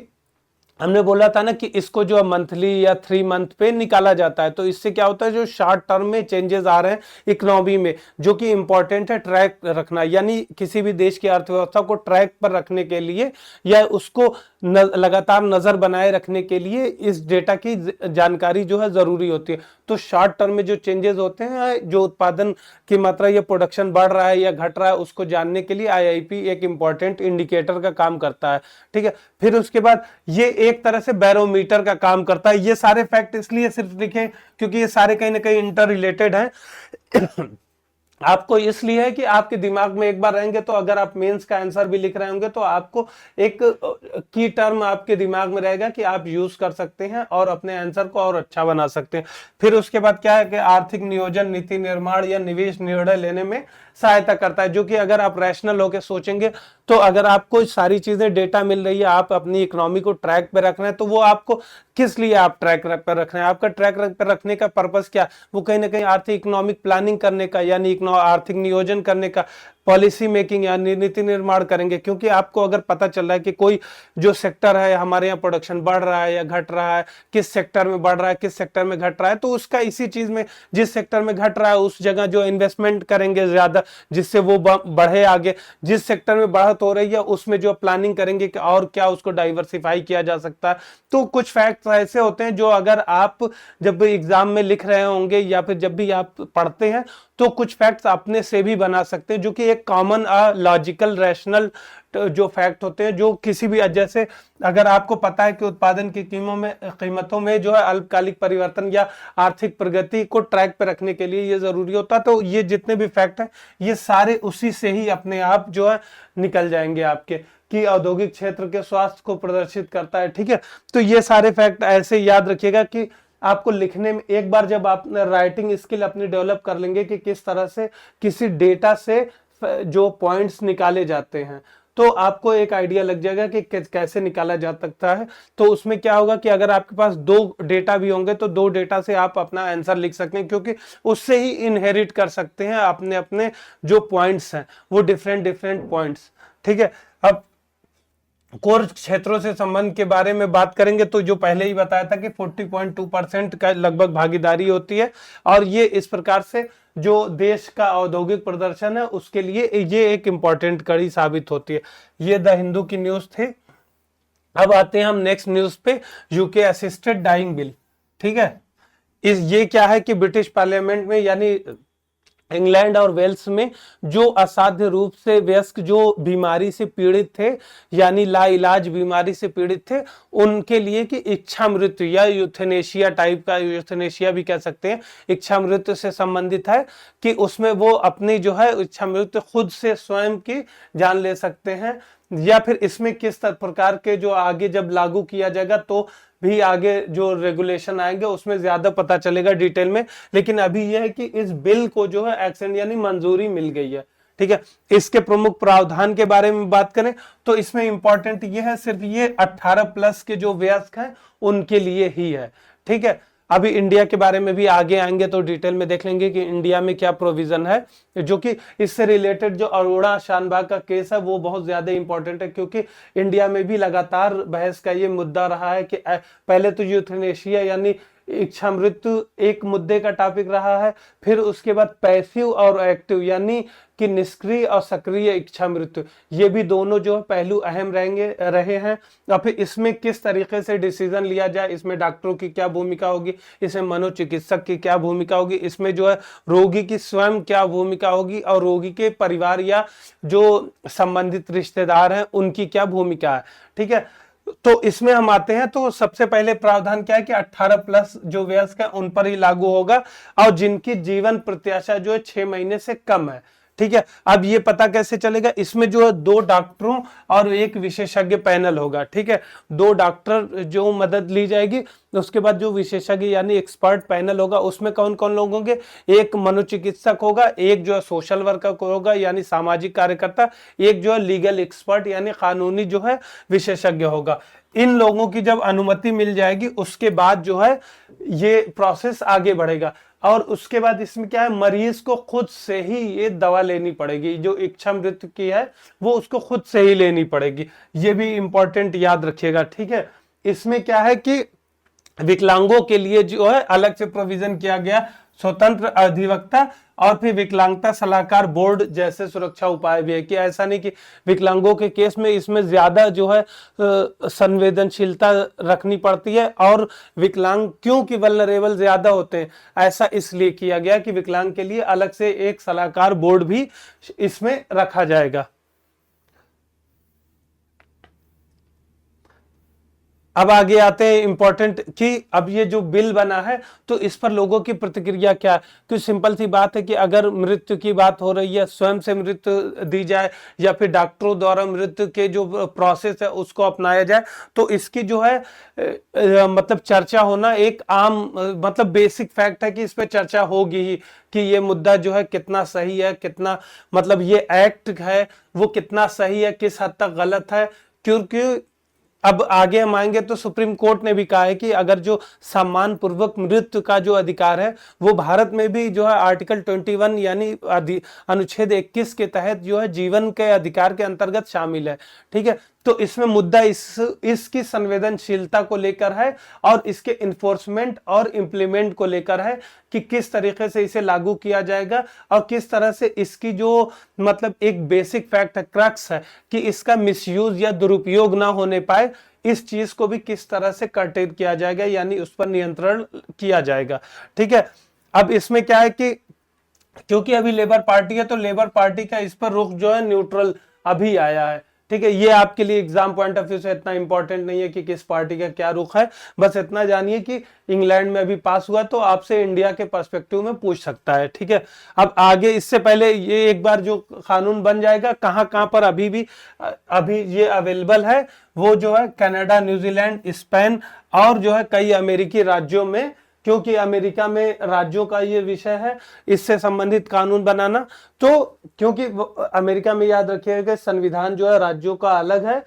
हमने बोला था ना कि इसको जो मंथली या 3 मंथ पे निकाला जाता है, तो इससे क्या होता है, जो शॉर्ट टर्म में चेंजेस आ रहे हैं इकोनॉमी में, जो कि इंपॉर्टेंट है ट्रैक रखना, यानी किसी भी देश की अर्थव्यवस्था को ट्रैक पर रखने के लिए या उसको लगातार नजर बनाए रखने के लिए इस डेटा की जानकारी जो है जरूरी होती है। तो शॉर्ट टर्म में जो चेंजेस होते हैं, जो उत्पादन की मात्रा या प्रोडक्शन बढ़ रहा है या घट रहा है, उसको जानने के लिए आईआईपी एक इंपॉर्टेंट इंडिकेटर का काम करता है। ठीक है, फिर उसके बाद ये एक तरह से बैरोमीटर का काम करता है। ये सारे फैक्ट इसलिए सिर्फ लिखे क्योंकि ये सारे कहीं ना कहीं इंटर रिलेटेड हैं। आपको इसलिए है कि आपके दिमाग में एक बार रहेंगे, तो अगर आप मेंस का आंसर भी लिख रहे होंगे तो आपको एक की टर्म आपके दिमाग में रहेगा कि आप यूज कर सकते हैं और अपने आंसर को और अच्छा बना सकते हैं। फिर उसके बाद क्या है कि आर्थिक नियोजन, नीति निर्माण या निवेश निर्णय लेने में सहायता करता है, जो कि अगर आप रैशनल होकर सोचेंगे तो अगर आपको सारी चीजें डेटा मिल रही है, आप अपनी इकोनॉमी को ट्रैक पे रख रहे हैं, तो वो आपको किस लिए आप ट्रैक पे रख रहे हैं, आपका ट्रैक पे रखने का पर्पस क्या, वो कहीं ना कहीं आर्थिक इकोनॉमिक प्लानिंग करने का यानी आर्थिक नियोजन करने का, पॉलिसी मेकिंग या नीति निर्माण करेंगे। क्योंकि आपको अगर पता चल रहा है कि कोई जो सेक्टर है हमारे यहाँ प्रोडक्शन बढ़ रहा है या घट रहा है, किस सेक्टर में बढ़ रहा है किस सेक्टर में घट रहा है, तो उसका इसी चीज में, जिस सेक्टर में घट रहा है उस जगह जो इन्वेस्टमेंट करेंगे ज्यादा, जिससे वो बढ़े आगे, जिस सेक्टर में बढ़त हो रही है उसमें जो प्लानिंग करेंगे कि और क्या उसको डाइवर्सिफाई किया जा सकता है। तो कुछ फैक्ट्स ऐसे होते हैं जो अगर आप जब एग्जाम में लिख रहे होंगे या फिर जब भी आप पढ़ते हैं तो कुछ फैक्ट्स अपने से भी बना सकते हैं, जो कि एक कॉमन लॉजिकल रैशनल जो फैक्ट होते हैं, जो किसी भी, जैसे अगर आपको पता है कि उत्पादन की कीमतों में जो है अल्पकालिक परिवर्तन या आर्थिक प्रगति को ट्रैक पे रखने के लिए ये जरूरी होता है, तो ये जितने भी फैक्ट हैं ये सारे उसी से ही अपने आप जो है निकल जाएंगे आपके, कि औद्योगिक क्षेत्र के स्वास्थ्य को प्रदर्शित करता है। ठीक है, तो ये सारे फैक्ट ऐसे याद रखिएगा कि आपको लिखने में, एक बार जब आप राइटिंग स्किल अपनी डेवलप कर लेंगे कि किस तरह से किसी डेटा से जो पॉइंट्स निकाले जाते हैं, तो आपको एक आइडिया लग जाएगा कि कैसे निकाला जा सकता है। तो उसमें क्या होगा कि अगर आपके पास 2 डेटा भी होंगे तो 2 डेटा से आप अपना आंसर लिख सकते हैं, क्योंकि उससे ही इनहेरिट कर सकते हैं अपने अपने जो पॉइंट्स हैं वो डिफरेंट पॉइंट्स। ठीक है, अब कोर क्षेत्रों से संबंध के बारे में बात करेंगे तो जो पहले ही बताया था कि 40.2% का लगभग भागीदारी होती है, और ये इस प्रकार से जो देश का औद्योगिक प्रदर्शन है उसके लिए ये एक इंपॉर्टेंट कड़ी साबित होती है। ये द हिंदू की न्यूज थी। अब आते हैं हम नेक्स्ट न्यूज पे, यूके असिस्टेड डाइंग बिल। ठीक है, ये क्या है कि ब्रिटिश पार्लियामेंट में यानी इंग्लैंड और वेल्स में जो असाध्य रूप से वयस्क जो बीमारी से पीड़ित थे यानी लाइलाज बीमारी से पीड़ित थे, उनके लिए कि इच्छा मृत्यु या यूथेनेशिया टाइप का, यूथेनेशिया भी कह सकते हैं, इच्छा मृत्यु से संबंधित है कि उसमें वो अपनी जो है इच्छा मृत्यु खुद से स्वयं की जान ले सकते हैं, या फिर इसमें किस प्रकार के जो आगे जब लागू किया जाएगा तो भी आगे जो रेगुलेशन आएंगे उसमें ज्यादा पता चलेगा डिटेल में। लेकिन अभी यह है कि इस बिल को जो है एक्सेंट यानी मंजूरी मिल गई है। ठीक है, इसके प्रमुख प्रावधान के बारे में बात करें तो इसमें इंपॉर्टेंट ये है, सिर्फ ये 18+ के जो वयस्क हैं उनके लिए ही है। ठीक है, अभी इंडिया के बारे में भी आगे आएंगे तो डिटेल में देख लेंगे कि इंडिया में क्या प्रोविजन है, जो कि इससे रिलेटेड जो अरोड़ा शानबाग का केस है वो बहुत ज्यादा इंपॉर्टेंट है, क्योंकि इंडिया में भी लगातार बहस का ये मुद्दा रहा है कि पहले तो यूथेनेशिया यानी इच्छा मृत्यु एक मुद्दे का टॉपिक रहा है, फिर उसके बाद पैसिव और एक्टिव यानी कि निष्क्रिय और सक्रिय इच्छा मृत्यु, ये भी दोनों जो है पहलू अहम रहे हैं। और फिर इसमें किस तरीके से डिसीजन लिया जाए, इसमें डॉक्टरों की क्या भूमिका होगी, इसमें मनोचिकित्सक की क्या भूमिका होगी, इसमें जो है रोगी की स्वयं क्या भूमिका होगी और रोगी के परिवार या जो संबंधित रिश्तेदार हैं उनकी क्या भूमिका है। ठीक है, तो इसमें हम आते हैं तो सबसे पहले प्रावधान क्या है कि 18+ जो वयस्क है उन पर ही लागू होगा, और जिनकी जीवन प्रत्याशा जो है 6 महीने से कम है। ठीक है। अब ये पता कैसे चलेगा, इसमें जो है 2 डॉक्टरों और एक विशेषज्ञ पैनल होगा, ठीक है। 2 डॉक्टर जो मदद ली जाएगी, उसके बाद जो विशेषज्ञ यानी एक्सपर्ट पैनल होगा उसमें कौन कौन लोग होंगे, एक मनोचिकित्सक होगा, एक जो है सोशल वर्कर होगा यानी सामाजिक कार्यकर्ता, एक जो है लीगल एक्सपर्ट यानी कानूनी जो है विशेषज्ञ होगा। इन लोगों की जब अनुमति मिल जाएगी उसके बाद जो है ये प्रोसेस आगे बढ़ेगा। और उसके बाद इसमें क्या है, मरीज को खुद से ही ये दवा लेनी पड़ेगी, जो इच्छा मृत्यु की है वो उसको खुद से ही लेनी पड़ेगी। ये भी इंपॉर्टेंट याद रखिएगा, ठीक है। इसमें क्या है कि विकलांगों के लिए जो है अलग से प्रोविजन किया गया, स्वतंत्र अधिवक्ता और फिर विकलांगता सलाहकार बोर्ड जैसे सुरक्षा उपाय भी है, कि ऐसा नहीं कि विकलांगों के केस में इसमें ज्यादा जो है संवेदनशीलता रखनी पड़ती है, और विकलांग क्योंकि वल्नरेबल ज्यादा होते हैं, ऐसा इसलिए किया गया कि विकलांग के लिए अलग से एक सलाहकार बोर्ड भी इसमें रखा जाएगा। अब आगे आते हैं इंपॉर्टेंट कि अब ये जो बिल बना है तो इस पर लोगों की प्रतिक्रिया क्या है। कुछ सिंपल सी बात है कि अगर मृत्यु की बात हो रही है, स्वयं से मृत्यु दी जाए या फिर डॉक्टरों द्वारा मृत्यु के जो प्रोसेस है उसको अपनाया जाए, तो इसकी जो है मतलब चर्चा होना एक आम मतलब बेसिक फैक्ट है कि इस पर चर्चा होगी ही, कि ये मुद्दा जो है कितना सही है, कितना मतलब ये एक्ट है वो कितना सही है, किस हद तक गलत है। क्योंकि अब आगे हम आएंगे तो सुप्रीम कोर्ट ने भी कहा है कि अगर जो सम्मान पूर्वक मृत्यु का जो अधिकार है वो भारत में भी जो है आर्टिकल 21 यानी अनुच्छेद 21 के तहत जो है जीवन के अधिकार के अंतर्गत शामिल है, ठीक है। तो इसमें मुद्दा इसकी संवेदनशीलता को लेकर है और इसके इन्फोर्समेंट और इम्प्लीमेंट को लेकर है कि किस तरीके से इसे लागू किया जाएगा और किस तरह से इसकी जो मतलब एक बेसिक फैक्ट है, क्रक्स है कि इसका मिसयूज या दुरुपयोग ना होने पाए, इस चीज को भी किस तरह से कर्टेल किया जाएगा यानी उस पर नियंत्रण किया जाएगा, ठीक है। अब इसमें क्या है कि क्योंकि अभी लेबर पार्टी है तो लेबर पार्टी का इस पर रुख जो है न्यूट्रल अभी आया है, ठीक है। ये आपके लिए एग्जाम पॉइंट ऑफ व्यू से इतना इंपॉर्टेंट नहीं है कि किस पार्टी का क्या रुख है, बस इतना जानिए कि इंग्लैंड में अभी पास हुआ तो आपसे इंडिया के पर्सपेक्टिव में पूछ सकता है, ठीक है। अब आगे इससे पहले ये एक बार जो कानून बन जाएगा कहां कहां पर अभी ये अवेलेबल है, वो जो है कनाडा, न्यूजीलैंड, स्पेन और जो है कई अमेरिकी राज्यों में, क्योंकि अमेरिका में राज्यों का ये विषय है इससे संबंधित कानून बनाना। तो क्योंकि अमेरिका में याद रखिएगा संविधान जो है राज्यों का अलग है,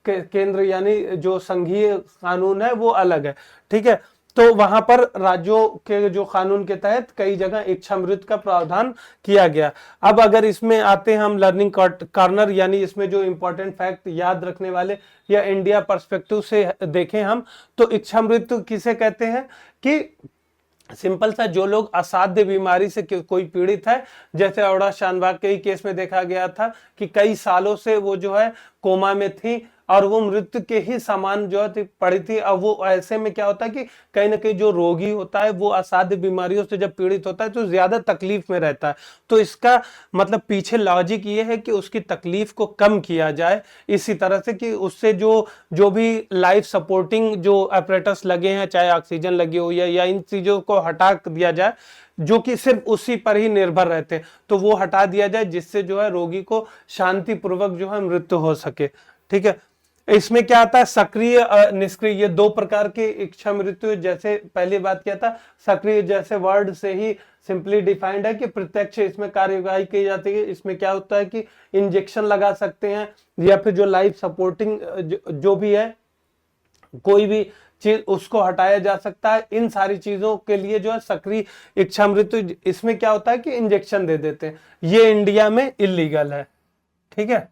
केंद्र यानी जो संघीय कानून है वो अलग है, ठीक है। तो वहां पर राज्यों के जो कानून के तहत कई जगह इच्छा मृत्यु का प्रावधान किया गया। अब अगर इसमें आते हैं हम लर्निंग कॉर्नर यानी इसमें जो इंपॉर्टेंट फैक्ट याद रखने वाले या इंडिया पर्सपेक्टिव से देखें हम, तो इच्छा मृत्यु किसे कहते हैं कि सिंपल सा जो लोग असाध्य बीमारी से कोई पीड़ित है, जैसे अरोड़ा शानबाग के ही केस में देखा गया था कि कई सालों से वो जो है कोमा में थी और वो मृत्यु के ही समान जो है पड़ी थी। अब वो ऐसे में क्या होता है कि कहीं ना कहीं जो रोगी होता है वो असाध्य बीमारियों से जब पीड़ित होता है तो ज्यादा तकलीफ में रहता है, तो इसका मतलब पीछे लॉजिक ये है कि उसकी तकलीफ को कम किया जाए, इसी तरह से कि उससे जो भी लाइफ सपोर्टिंग जो अपरेटस लगे हैं, चाहे ऑक्सीजन लगी हो या इन चीजों को हटा दिया जाए जो कि सिर्फ उसी पर ही निर्भर रहते हैं, तो वो हटा दिया जाए जिससे जो है रोगी को शांतिपूर्वक जो है मृत्यु हो सके, ठीक है। इसमें क्या आता है, सक्रिय निष्क्रिय, ये 2 प्रकार की इच्छा मृत्यु, जैसे पहली बात किया था सक्रिय जैसे वर्ड से ही सिंपली डिफाइंड है कि प्रत्यक्ष इसमें कार्यवाही की जाती है। इसमें क्या होता है कि इंजेक्शन लगा सकते हैं या फिर जो लाइफ सपोर्टिंग जो भी है कोई भी चीज उसको हटाया जा सकता है। इन सारी चीजों के लिए जो है सक्रिय इच्छा मृत्यु, इसमें क्या होता है कि इंजेक्शन दे देते हैं, ये इंडिया में इलीगल है, ठीक है।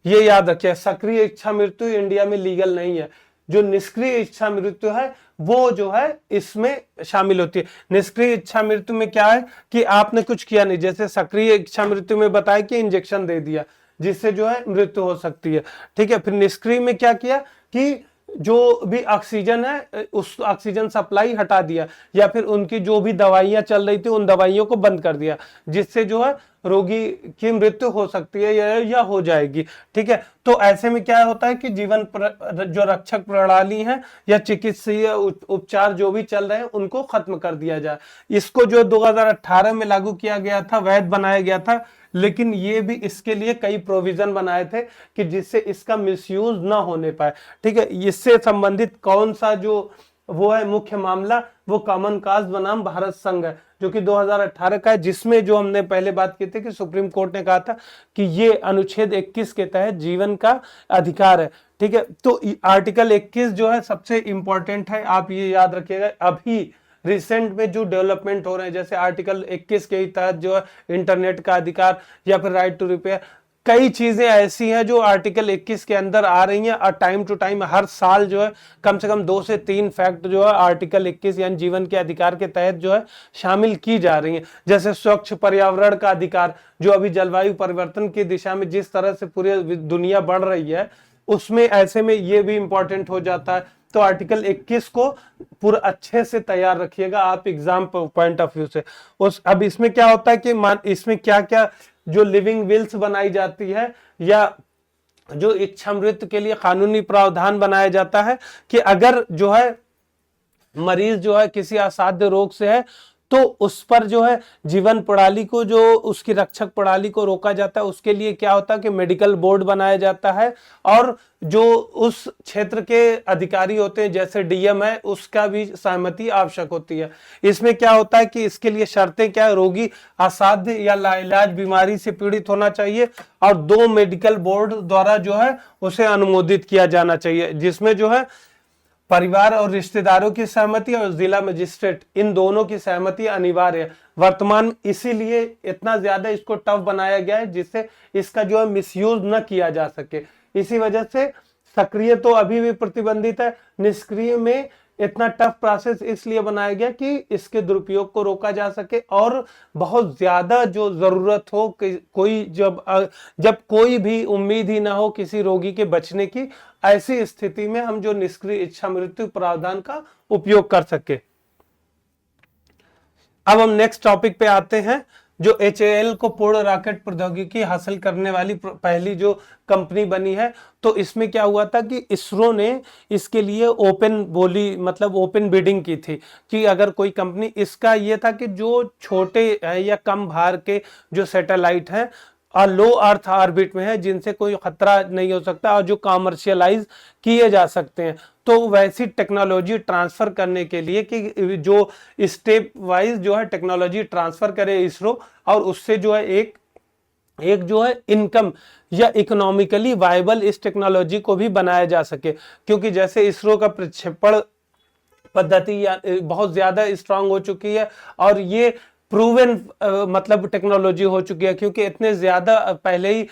ये याद रखिए, सक्रिय इच्छा मृत्यु इंडिया में लीगल नहीं है। जो निष्क्रिय इच्छा मृत्यु है वो जो है इसमें शामिल होती है। निष्क्रिय इच्छा मृत्यु में क्या है कि आपने कुछ किया नहीं, जैसे सक्रिय इच्छा मृत्यु में बताया कि इंजेक्शन दे दिया जिससे जो है मृत्यु हो सकती है, ठीक है। फिर निष्क्रिय में क्या किया कि जो भी ऑक्सीजन है उस ऑक्सीजन सप्लाई हटा दिया या फिर उनकी जो भी दवाइयां चल रही थी उन दवाइयों को बंद कर दिया, जिससे जो है रोगी की मृत्यु हो सकती है या हो जाएगी। ठीक है, तो ऐसे में क्या होता है कि जो रक्षक प्रणाली है या चिकित्सीय उपचार जो भी चल रहे हैं उनको खत्म कर दिया जाए। इसको जो 2018 में लागू किया गया था, वैध बनाया गया था, लेकिन ये भी इसके लिए कई प्रोविजन बनाए थे कि जिससे इसका मिसयूज ना होने पाए। ठीक है, इससे संबंधित कौन सा जो वो है मुख्य मामला, वो कॉमन काज बनाम भारत संघ है, जो कि 2018 का है, जिसमें जो हमने पहले बात की थी कि सुप्रीम कोर्ट ने कहा था कि ये अनुच्छेद 21 के तहत जीवन का अधिकार है। ठीक है, तो आर्टिकल 21 जो है सबसे इंपॉर्टेंट है, आप ये याद रखिएगा। अभी रिसेंट में जो डेवलपमेंट हो रहे हैं, जैसे आर्टिकल 21 के तहत जो है इंटरनेट का अधिकार या फिर राइट टू रिपेयर, कई चीजें ऐसी हैं जो आर्टिकल 21 के अंदर आ रही हैं, और टाइम टू टाइम हर साल जो है कम से कम 2 से 3 फैक्ट जो है आर्टिकल 21 यानी जीवन के अधिकार के तहत जो है शामिल की जा रही हैं। जैसे स्वच्छ पर्यावरण का अधिकार, जो अभी जलवायु परिवर्तन की दिशा में जिस तरह से पूरी दुनिया बढ़ रही है, उसमें ऐसे में ये भी इंपॉर्टेंट हो जाता है। तो आर्टिकल 21 को पूरा अच्छे से तैयार रखिएगा आप एग्जाम पॉइंट ऑफ व्यू से। अब इसमें क्या होता है कि इसमें क्या क्या जो लिविंग विल्स बनाई जाती है या जो इच्छा मृत्यु के लिए कानूनी प्रावधान बनाया जाता है कि अगर जो है मरीज जो है किसी असाध्य रोग से है, तो उस पर जो है जीवन प्रणाली को, जो उसकी रक्षक प्रणाली को रोका जाता है, उसके लिए क्या होता है कि मेडिकल बोर्ड बनाया जाता है, और जो उस क्षेत्र के अधिकारी होते हैं जैसे डीएम है, उसका भी सहमति आवश्यक होती है। इसमें क्या होता है कि इसके लिए शर्तें क्या है, रोगी असाध्य या लाइलाज बीमारी से पीड़ित होना चाहिए और 2 मेडिकल बोर्ड द्वारा जो है उसे अनुमोदित किया जाना चाहिए, जिसमें जो है परिवार और रिश्तेदारों की सहमति और जिला मजिस्ट्रेट, इन दोनों की सहमति अनिवार्य है। वर्तमान इसीलिए इतना ज्यादा इसको टफ बनाया गया है जिससे इसका जो है मिसयूज न किया जा सके। इसी वजह से सक्रिय तो अभी भी प्रतिबंधित है, निष्क्रिय में इतना टफ प्रोसेस इसलिए बनाया गया कि इसके दुरुपयोग को रोका जा सके, और बहुत ज्यादा जो जरूरत हो कि कोई जब कोई भी उम्मीद ही ना हो किसी रोगी के बचने की, ऐसी स्थिति में हम जो निष्क्रिय इच्छा मृत्यु प्रावधान का उपयोग कर सके। अब हम नेक्स्ट टॉपिक पे आते हैं, जो HAL को पूर्ण रॉकेट प्रौद्योगिकी हासिल करने वाली पहली जो कंपनी बनी है। तो इसमें क्या हुआ था कि इसरो ने इसके लिए मतलब ओपन बिडिंग की थी कि अगर कोई कंपनी, इसका ये था कि जो छोटे या कम भार के जो सैटेलाइट हैं और लो अर्थ ऑर्बिट में है, जिनसे कोई खतरा नहीं हो सकता और जो कॉमर्शियलाइज किए जा सकते हैं, तो वैसी टेक्नोलॉजी ट्रांसफर करने के लिए कि जो स्टेप वाइज जो है टेक्नोलॉजी ट्रांसफर करे इसरो, और उससे जो है एक जो है इनकम या इकोनॉमिकली वायबल इस टेक्नोलॉजी को भी बनाया जा सके। क्योंकि जैसे इसरो का प्रक्षेपण पद्धति बहुत ज्यादा स्ट्रांग हो चुकी है और ये प्रूवन मतलब टेक्नोलॉजी हो चुकी है, क्योंकि इतने ज्यादा पहले ही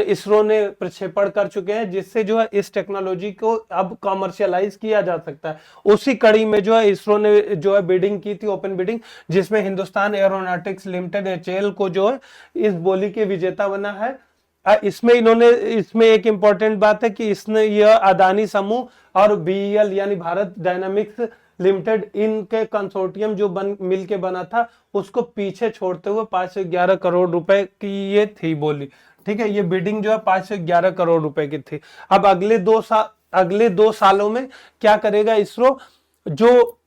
इसरो ने प्रक्षेपण कर चुके हैं, जिससे जो है इस टेक्नोलॉजी को अब कॉमर्शियलाइज किया जा सकता है। उसी कड़ी में जो है इसरो ने जो है बिडिंग की थी, ओपन बिडिंग, जिसमें हिंदुस्तान एरोनॉटिक्स लिमिटेड HAL को जो है इस बोली के विजेता बना है। इसमें एक इंपॉर्टेंट बात है कि इसने यह अदानी समूह और BEL यानी भारत डायनामिक्स लिमिटेड, इनके कंसोर्टियम जो मिलके बना था, उसको पीछे छोड़ते हुए 511 करोड़ रुपए की ये थी बोली। ठीक है, ये बिडिंग जो है 511 करोड़ रुपए की थी। अब अगले 2 सालों में क्या करेगा इसरो, जो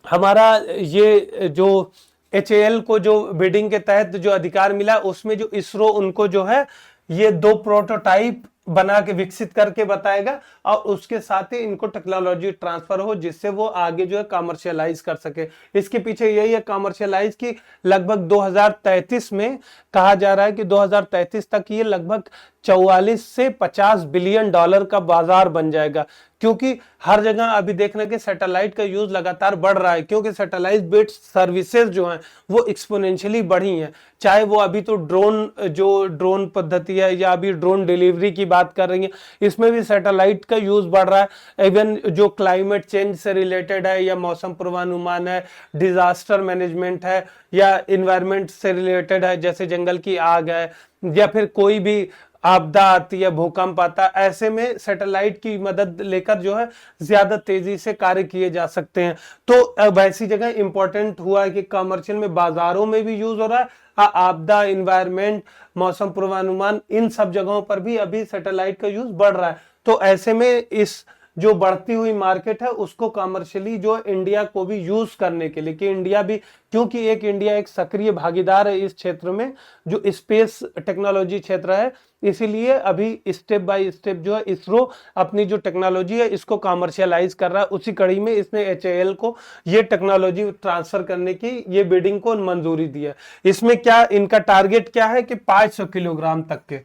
हमारा ये जो HAL को जो बिडिंग के तहत जो अधिकार मिला, उसमें जो इसरो उनको जो है ये 2 प्रोटोटाइप बना के विकसित करके बताएगा, और उसके साथ ही इनको टेक्नोलॉजी ट्रांसफर हो, जिससे वो आगे जो है कॉमर्शियलाइज कर सके। इसके पीछे यही है कॉमर्शियलाइज की लगभग 2033 में कहा जा रहा है कि 2033 तक ये लगभग 44 से 50 बिलियन डॉलर का बाजार बन जाएगा। क्योंकि हर जगह अभी देखने के सैटेलाइट का यूज लगातार बढ़ रहा है, क्योंकि सैटेलाइट बेस्ड सर्विसेज जो हैं वो एक्सपोनेंशियली बढ़ी हैं। चाहे वो अभी तो ड्रोन पद्धति है या अभी ड्रोन डिलीवरी की बात कर रही है, इसमें भी सैटेलाइट का यूज बढ़ रहा है। इवन जो क्लाइमेट चेंज से रिलेटेड है या मौसम पूर्वानुमान है, डिजास्टर मैनेजमेंट है या इन्वायरमेंट से रिलेटेड है, जैसे जंगल की आग है या फिर कोई भी आपदा आती है, भूकंप आता है, ऐसे में सैटेलाइट की मदद लेकर जो है ज्यादा तेजी से कार्य किए जा सकते हैं। तो वैसी जगह इंपॉर्टेंट हुआ है कि कमर्शियल में, बाजारों में भी यूज हो रहा है, आपदा, इन्वायरमेंट, मौसम पूर्वानुमान, इन सब जगहों पर भी अभी सैटेलाइट का यूज बढ़ रहा है। तो ऐसे में इस जो बढ़ती हुई मार्केट है उसको कमर्शियली जो इंडिया को भी यूज करने के लिए, कि इंडिया भी, क्योंकि इंडिया एक सक्रिय भागीदार है इस क्षेत्र में जो स्पेस टेक्नोलॉजी क्षेत्र है, इसीलिए अभी स्टेप बाय स्टेप जो है इसरो अपनी जो टेक्नोलॉजी है इसको कमर्शियलाइज कर रहा है। उसी कड़ी में इसने HAL को ये टेक्नोलॉजी ट्रांसफर करने की ये बिडिंग को मंजूरी दी है। इसमें क्या इनका टारगेट क्या है कि 500 किलोग्राम तक के,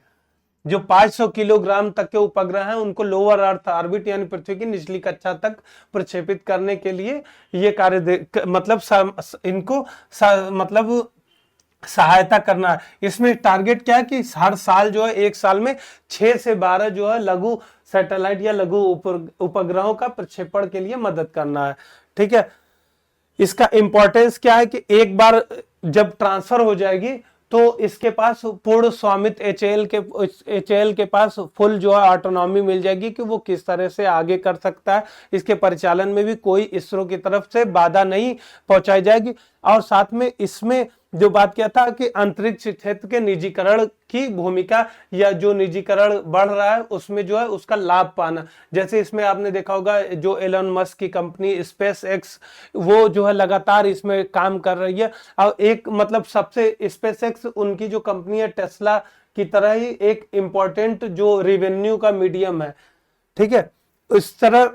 जो 500 किलोग्राम तक के उपग्रह हैं उनको लोअर अर्थ ऑर्बिट यानी पृथ्वी की निचली कक्षा तक प्रक्षेपित करने के लिए ये कार्य मतलब इनको मतलब सहायता करना है। इसमें टारगेट क्या है कि हर साल जो है एक साल में 6 से 12 जो है लघु सैटेलाइट या लघु उपग्रहों का प्रक्षेपण के लिए मदद करना है। ठीक है, इसका इंपॉर्टेंस क्या है कि एक बार जब ट्रांसफर हो जाएगी तो इसके पास पूर्ण स्वामित्व, HAL के पास फुल जो है ऑटोनॉमी मिल जाएगी कि वो किस तरह से आगे कर सकता है। इसके परिचालन में भी कोई इसरो की तरफ से बाधा नहीं पहुंचाई जाएगी। और साथ में इसमें जो बात किया था कि अंतरिक्ष क्षेत्र के निजीकरण की भूमिका, या जो निजीकरण बढ़ रहा है उसमें जो है उसका लाभ पाना। जैसे इसमें आपने देखा होगा जो एलन मस्क की कंपनी स्पेस एक्स, वो जो है लगातार इसमें काम कर रही है। और एक मतलब सबसे स्पेस एक्स उनकी जो कंपनी है टेस्ला की तरह ही एक इंपॉर्टेंट जो रेवेन्यू का मीडियम है। ठीक है, इस तरह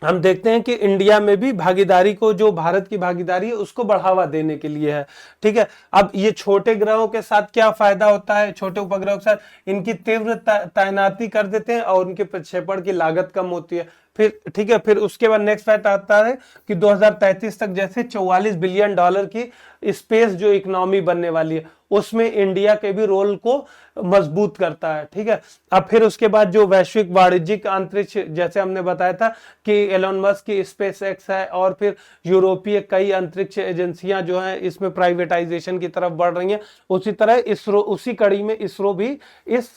हम देखते हैं कि इंडिया में भी भागीदारी को, जो भारत की भागीदारी है उसको बढ़ावा देने के लिए है। ठीक है, अब ये छोटे ग्रहों के साथ क्या फायदा होता है, छोटे उपग्रहों के साथ इनकी तीव्र तैनाती कर देते हैं और उनके प्रक्षेपण की लागत कम होती है। फिर ठीक है, फिर उसके बाद नेक्स्ट फैक्ट आता है कि 2033 तक जैसे $44 बिलियन की स्पेस जो इकोनॉमी बनने वाली है उसमें इंडिया के भी रोल को मजबूत करता है। ठीक है, अब फिर उसके बाद जो वैश्विक वाणिज्यिक अंतरिक्ष, जैसे हमने बताया था कि एलोन मस्क की स्पेस एक्स है और फिर यूरोपीय कई अंतरिक्ष एजेंसियां जो हैं इसमें प्राइवेटाइजेशन की तरफ बढ़ रही हैं, उसी तरह इसरो, उसी कड़ी में इसरो भी इस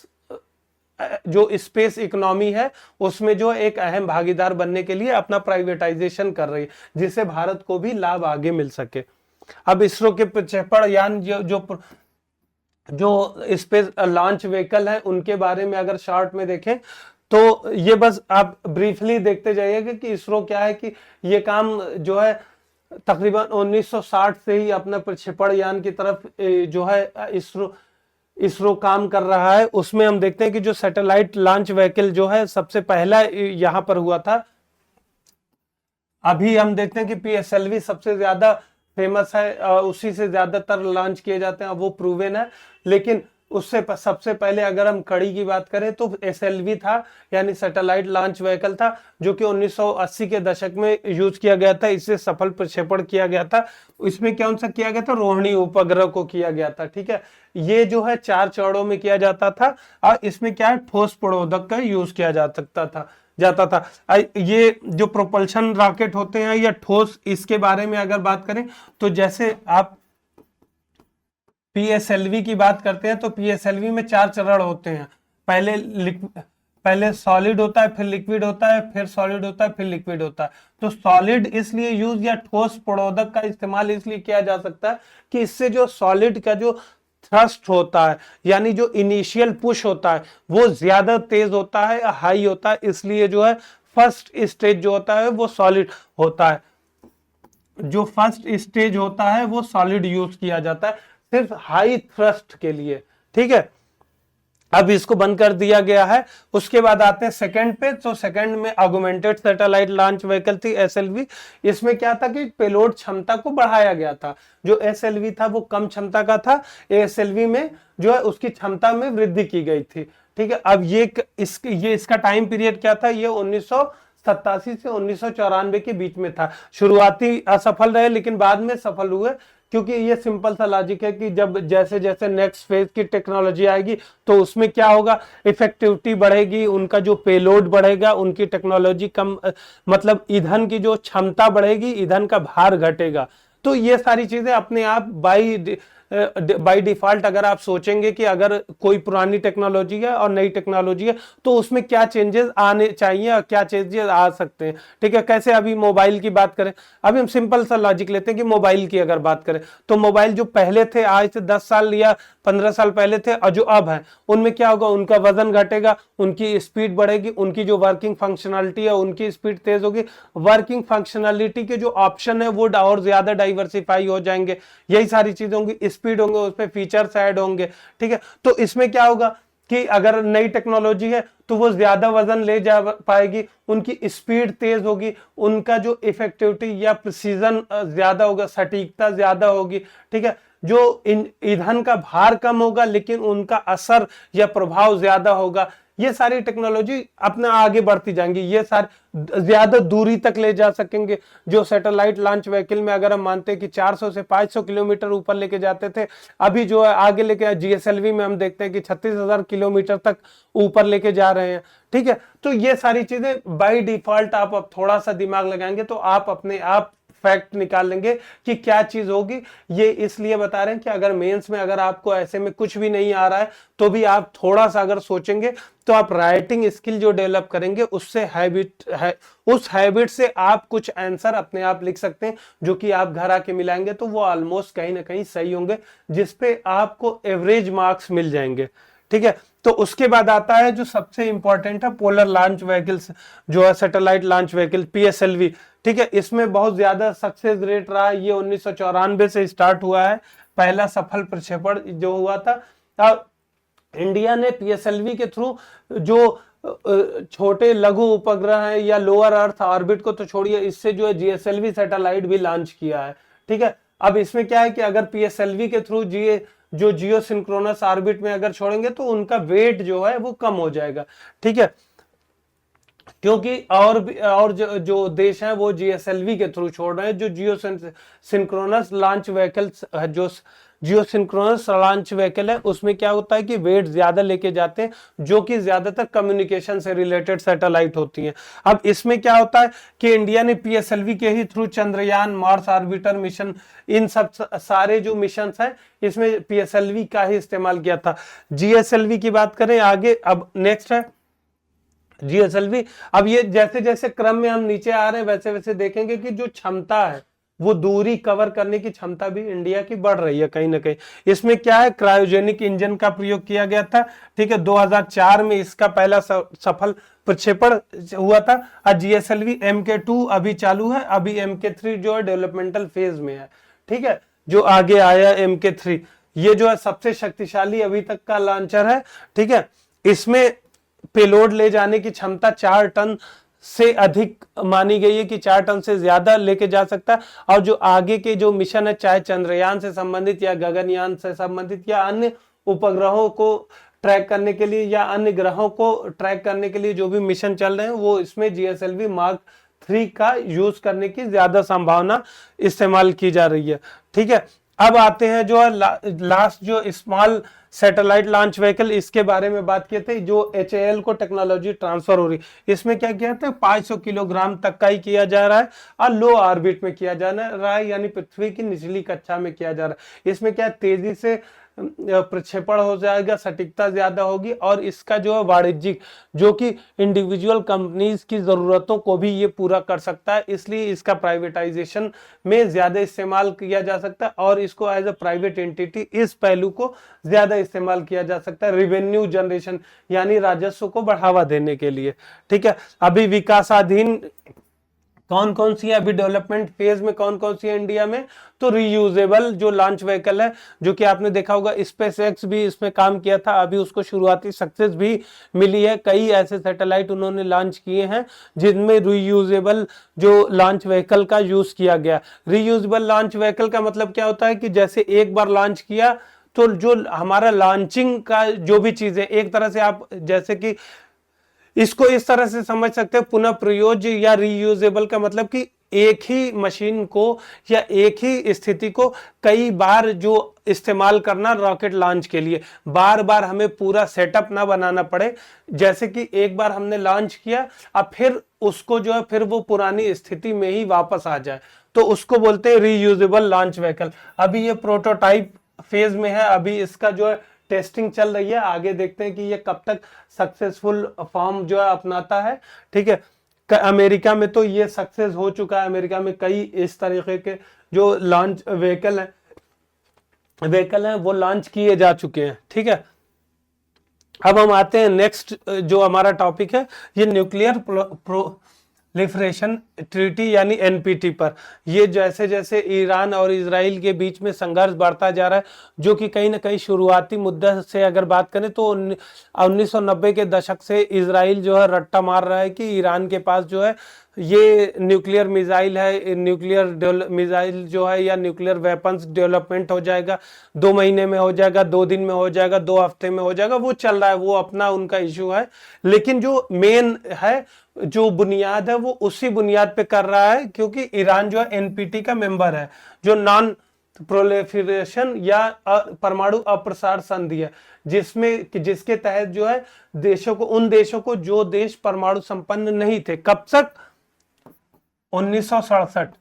जो स्पेस इकोनॉमी है उसमें जो एक अहम भागीदार बनने के लिए अपना प्राइवेटाइजेशन कर रही है, जिससे भारत को भी लाभ आगे मिल सके। अब इसरो के प्रक्षेपण यान जो स्पेस लॉन्च व्हीकल है उनके बारे में अगर शॉर्ट में देखें तो ये बस आप ब्रीफली देखते जाइएगा कि इसरो क्या है कि ये काम जो है तकरीबन 1960 से ही अपना प्रक्षेपण यान की तरफ जो है इसरो काम कर रहा है। उसमें हम देखते हैं कि जो सैटेलाइट लॉन्च व्हीकल जो है सबसे पहला यहां पर हुआ था। अभी हम देखते हैं कि PSLV सबसे ज्यादा फेमस है, उसी से ज्यादातर लॉन्च किए जाते हैं, वो प्रूवन है। लेकिन उससे सबसे पहले अगर हम कड़ी की बात करें तो SLV था, यानी सैटेलाइट लॉन्च व्हीकल था, जो कि 1980 के दशक में यूज किया गया था। इससे सफल प्रक्षेपण किया गया था। इसमें कौन सा किया गया था, रोहिणी उपग्रह को किया गया था। ठीक है, ये जो है 4 चरणों में किया जाता था और इसमें क्या है, ठोस प्रणोदक का यूज किया जा सकता था जाता था। ये जो प्रोपल्शन रॉकेट होते हैं या ठोस, इसके बारे में अगर बात करें तो जैसे आप PSLV की बात करते हैं तो PSLV में 4 चरण होते हैं। पहले सॉलिड होता है, फिर लिक्विड होता है, फिर सॉलिड होता है, फिर लिक्विड होता है। तो सॉलिड इसलिए यूज या ठोस प्रणोदक का इस्तेमाल इसलिए किया जा सकता है कि इससे जो सॉलिड का जो थ्रस्ट होता है, यानी जो इनिशियल पुश होता है, वो ज्यादा तेज होता है, हाई होता है। इसलिए जो है फर्स्ट स्टेज जो होता है वो सॉलिड होता है। जो फर्स्ट स्टेज होता है वो सॉलिड यूज किया जाता है सिर्फ हाई थ्रस्ट के लिए। ठीक है, अब इसको बंद कर दिया गया है। उसके बाद आते हैं सेकंड पे। तो सेकंड में ऑगमेंटेड सैटेलाइट लॉन्च व्हीकल थी SLV। इसमें क्या था कि पेलोड क्षमता को बढ़ाया गया था। जो SLV था वो कम क्षमता का था, SLV में जो है उसकी क्षमता में वृद्धि की गई थी। ठीक है, अब ये इसका टाइम पीरियड क्या था, ये 1987 से 1994 के बीच में था। शुरुआती असफल रहे लेकिन बाद में सफल हुए, क्योंकि ये सिंपल सा लॉजिक है कि जब जैसे जैसे नेक्स्ट फेज की टेक्नोलॉजी आएगी तो उसमें क्या होगा, इफेक्टिविटी बढ़ेगी, उनका जो पेलोड बढ़ेगा, उनकी टेक्नोलॉजी कम, मतलब ईंधन की जो क्षमता बढ़ेगी, ईंधन का भार घटेगा। तो ये सारी चीजें अपने आप बाई बाय डिफॉल्ट अगर आप सोचेंगे कि अगर कोई पुरानी टेक्नोलॉजी है और नई टेक्नोलॉजी है तो उसमें क्या चेंजेस आने चाहिए और क्या चेंजेस आ सकते हैं। ठीक है, कैसे अभी मोबाइल की बात करें, अभी हम सिंपल सा लॉजिक लेते हैं कि मोबाइल की अगर बात करें तो मोबाइल जो पहले थे आज से 10 साल या 15 साल पहले थे और जो अब है उनमें क्या होगा, उनका वजन घटेगा, उनकी स्पीड बढ़ेगी, उनकी जो वर्किंग फंक्शनलिटी है उनकी स्पीड तेज होगी, वर्किंग फंक्शनलिटी के जो ऑप्शन है वो और ज्यादा डाइवर्सिफाई हो जाएंगे, यही सारी चीजें होंगी, स्पीड होंगे, उस पर फीचर्स ऐड होंगे। ठीक है, तो इसमें क्या होगा कि अगर नई टेक्नोलॉजी है तो वो ज्यादा वजन ले जा पाएगी, उनकी स्पीड तेज होगी, उनका जो इफेक्टिविटी या प्रिसीजन ज्यादा होगा, सटीकता ज्यादा होगी। ठीक है, जो ईंधन का भार कम होगा लेकिन उनका असर या प्रभाव ज्यादा होगा। ये सारी टेक्नोलॉजी अपना आगे बढ़ती जाएंगी, ये सारी ज्यादा दूरी तक ले जा सकेंगे। जो सैटेलाइट लॉन्च व्हीकल में अगर हम मानते हैं कि 400 से 500 किलोमीटर ऊपर लेके जाते थे, अभी जो है आगे लेके जीएसएलवी में हम देखते हैं कि 36,000 किलोमीटर तक ऊपर लेके जा रहे हैं। ठीक है, तो ये सारी चीजें बाय डिफॉल्ट आप अब थोड़ा सा दिमाग लगाएंगे तो आप अपने आप फैक्ट निकाल लेंगे कि क्या चीज होगी। ये इसलिए बता रहे हैं कि अगर मेंस में अगर आपको ऐसे में कुछ भी नहीं आ रहा है तो भी आप थोड़ा सा अगर सोचेंगे तो आप राइटिंग स्किल जो डेवलप करेंगे उससे उस हैबिट से आप कुछ आंसर अपने आप लिख सकते हैं जो कि आप घर आके मिलाएंगे तो वो ऑलमोस्ट कहीं ना कहीं सही होंगे, जिसपे आपको एवरेज मार्क्स मिल जाएंगे। ठीक है, तो उसके बाद आता है जो सबसे इंपॉर्टेंट है पोलर लॉन्च व्हीकल्स, जो है सैटेलाइट लॉन्च व्हीकल पीएसएलवी। ठीक है, इसमें बहुत ज्यादा सक्सेस रेट रहा है, ये 1994 से स्टार्ट हुआ है, पहला सफल प्रक्षेपण जो हुआ था। इंडिया ने पीएसएलवी के थ्रू जो छोटे लघु उपग्रह है या लोअर अर्थ ऑर्बिट को तो छोड़िए, इससे जो है जीएसएलवी सैटेलाइट भी लॉन्च किया है। ठीक है, अब इसमें क्या है कि अगर पीएसएलवी के थ्रू जो जियो सिंक्रोनस ऑर्बिट में अगर छोड़ेंगे तो उनका वेट जो है वो कम हो जाएगा। ठीक है, क्योंकि और जो देश हैं वो जीएसएलवी के थ्रू छोड़ रहे हैं, जो जियो सिंक्रोनस लॉन्च व्हीकल जो जियो सिंक्रोनस लॉन्च व्हीकल है उसमें क्या होता है कि वेट ज्यादा लेके जाते हैं, जो कि ज्यादातर कम्युनिकेशन से रिलेटेड सैटेलाइट होती हैं। अब इसमें क्या होता है कि इंडिया ने पीएसएलवी के ही through Chandrayaan, Mars orbiter mission, इन सब सारे जो मिशन हैं इसमें पीएसएलवी का ही इस्तेमाल किया था। जीएसएलवी की बात करें आगे, अब नेक्स्ट है जीएसएलवी। अब ये जैसे जैसे क्रम में हम नीचे आ रहे हैं वैसे वैसे देखेंगे कि जो क्षमता है वो दूरी कवर करने की क्षमता भी इंडिया की बढ़ रही है कहीं ना कहीं। इसमें क्या है, क्रायोजेनिक इंजन का प्रयोग किया गया था। ठीक है, 2004 में इसका पहला सफल प्रक्षेपण हुआ था। और जीएसएलवी MK2 अभी चालू है, अभी MK3 जो है डेवलपमेंटल फेज में है। ठीक है, जो आगे आया MK3, ये जो है सबसे शक्तिशाली अभी तक का लॉन्चर है। ठीक है, इसमें पेलोड ले जाने की क्षमता 4 टन से अधिक मानी गई है कि 4 टन से ज्यादा लेके जा सकता है। और जो आगे के जो मिशन है, चाहे चंद्रयान से संबंधित या गगनयान से संबंधित या अन्य उपग्रहों को ट्रैक करने के लिए या अन्य ग्रहों को ट्रैक करने के लिए जो भी मिशन चल रहे हैं, वो इसमें जीएसएलवी मार्क 3 का यूज करने की ज्यादा संभावना इस्तेमाल की जा रही है। ठीक है, अब आते हैं जो लास्ट जो स्मॉल सैटेलाइट लॉन्च व्हीकल, इसके बारे में बात किए थे, जो HAL को टेक्नोलॉजी ट्रांसफर हो रही है। इसमें क्या किया था, 500 किलोग्राम तक का ही किया जा रहा है और लो ऑर्बिट में किया जा रहा है, यानी पृथ्वी की निचली कक्षा में किया जा रहा है। इसमें क्या तेजी से प्रक्षेपण हो जाएगा, सटीकता ज्यादा होगी और इसका जो है वाणिज्यिक, जो कि इंडिविजुअल कंपनीज की जरूरतों को भी ये पूरा कर सकता है, इसलिए इसका प्राइवेटाइजेशन में ज्यादा इस्तेमाल किया जा सकता है और इसको एज अ प्राइवेट एंटिटी इस पहलू को ज्यादा इस्तेमाल किया जा सकता है रेवेन्यू जनरेशन, यानी राजस्व को बढ़ावा देने के लिए। ठीक है, अभी विकासाधीन कौन कौन सी है, अभी डेवलपमेंट फेज में कौन कौन सी है इंडिया में, तो रीयूजेबल जो लॉन्च व्हीकल है, जो कि आपने देखा होगा स्पेसएक्स भी इसमें काम किया था, अभी उसको शुरुआती सक्सेस भी मिली है। कई ऐसे सैटेलाइट उन्होंने लॉन्च किए हैं जिनमें रीयूजेबल जो लॉन्च व्हीकल का यूज किया गया। रीयूजेबल लॉन्च व्हीकल का मतलब क्या होता है कि जैसे एक बार लॉन्च किया तो जो हमारा लॉन्चिंग का जो भी चीजें, एक तरह से आप जैसे कि इसको इस तरह से समझ सकते हैं, पुनः प्रयोज्य या रीयूजेबल का मतलब कि एक ही मशीन को या एक ही स्थिति को कई बार जो इस्तेमाल करना रॉकेट लॉन्च के लिए, बार बार हमें पूरा सेटअप ना बनाना पड़े। जैसे कि एक बार हमने लॉन्च किया, अब फिर उसको जो है फिर वो पुरानी स्थिति में ही वापस आ जाए, तो उसको बोलते हैं रीयूजेबल लॉन्च व्हीकल। अभी ये प्रोटोटाइप फेज में है, अभी इसका जो है टेस्टिंग चल रही है, आगे देखते हैं कि ये कब तक सक्सेसफुल फॉर्म जो है अपनाता है। ठीक है, अमेरिका में तो ये सक्सेस हो चुका है, अमेरिका में कई इस तरीके के जो लॉन्च व्हीकल हैं वो लॉन्च किए जा चुके हैं। ठीक है, अब हम आते हैं नेक्स्ट जो हमारा टॉपिक है, ये न्यूक्लियर प्रोलिफरेशन ट्रीटी यानी एनपीटी पर। ये जैसे जैसे ईरान और इजराइल के बीच में संघर्ष बढ़ता जा रहा है, जो कि कहीं ना कहीं शुरुआती मुद्दा से अगर बात करें तो 1990 के दशक से इजराइल जो है रट्टा मार रहा है कि ईरान के पास जो है ये न्यूक्लियर मिसाइल है, न्यूक्लियर मिसाइल जो है या न्यूक्लियर वेपन्स डेवलपमेंट हो जाएगा, 2 महीने में हो जाएगा, 2 दिन में हो जाएगा, 2 हफ्ते में हो जाएगा, वो चल रहा है, वो अपना उनका इशू है। लेकिन जो मेन है, जो बुनियाद है, वो उसी बुनियाद पे कर रहा है, क्योंकि ईरान जो है एनपीटी का मेंबर है, जो नॉन प्रोलिफरेशन या परमाणु अप्रसार संधि है, जिसके तहत जो है देशों को, उन देशों को जो देश परमाणु संपन्न नहीं थे, कब तक 1967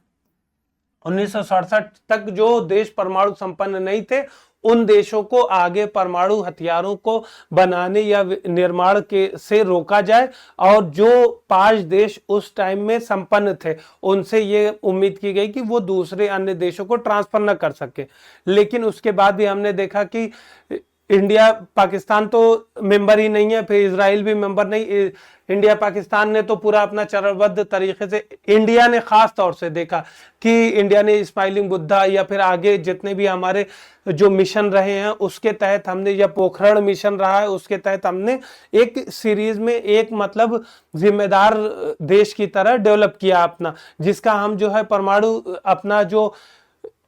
तक जो देश परमाणु संपन्न नहीं थे, उन देशों को आगे परमाणु हथियारों को बनाने या निर्माण के से रोका जाए, और जो 5 देश उस टाइम में संपन्न थे उनसे ये उम्मीद की गई कि वो दूसरे अन्य देशों को ट्रांसफर न कर सके। लेकिन उसके बाद भी हमने देखा कि इंडिया पाकिस्तान तो मेंबर ही नहीं है, फिर इजराइल भी मेंबर नहीं, इंडिया पाकिस्तान ने तो पूरा अपना चरणबद्ध तरीके से, इंडिया ने खास तौर से देखा कि इंडिया ने स्माइलिंग बुद्धा या फिर आगे जितने भी हमारे जो मिशन रहे हैं उसके तहत हमने, या पोखरण मिशन रहा है उसके तहत हमने एक सीरीज में एक मतलब जिम्मेदार देश की तरह डेवलप किया अपना, जिसका हम जो है परमाणु अपना जो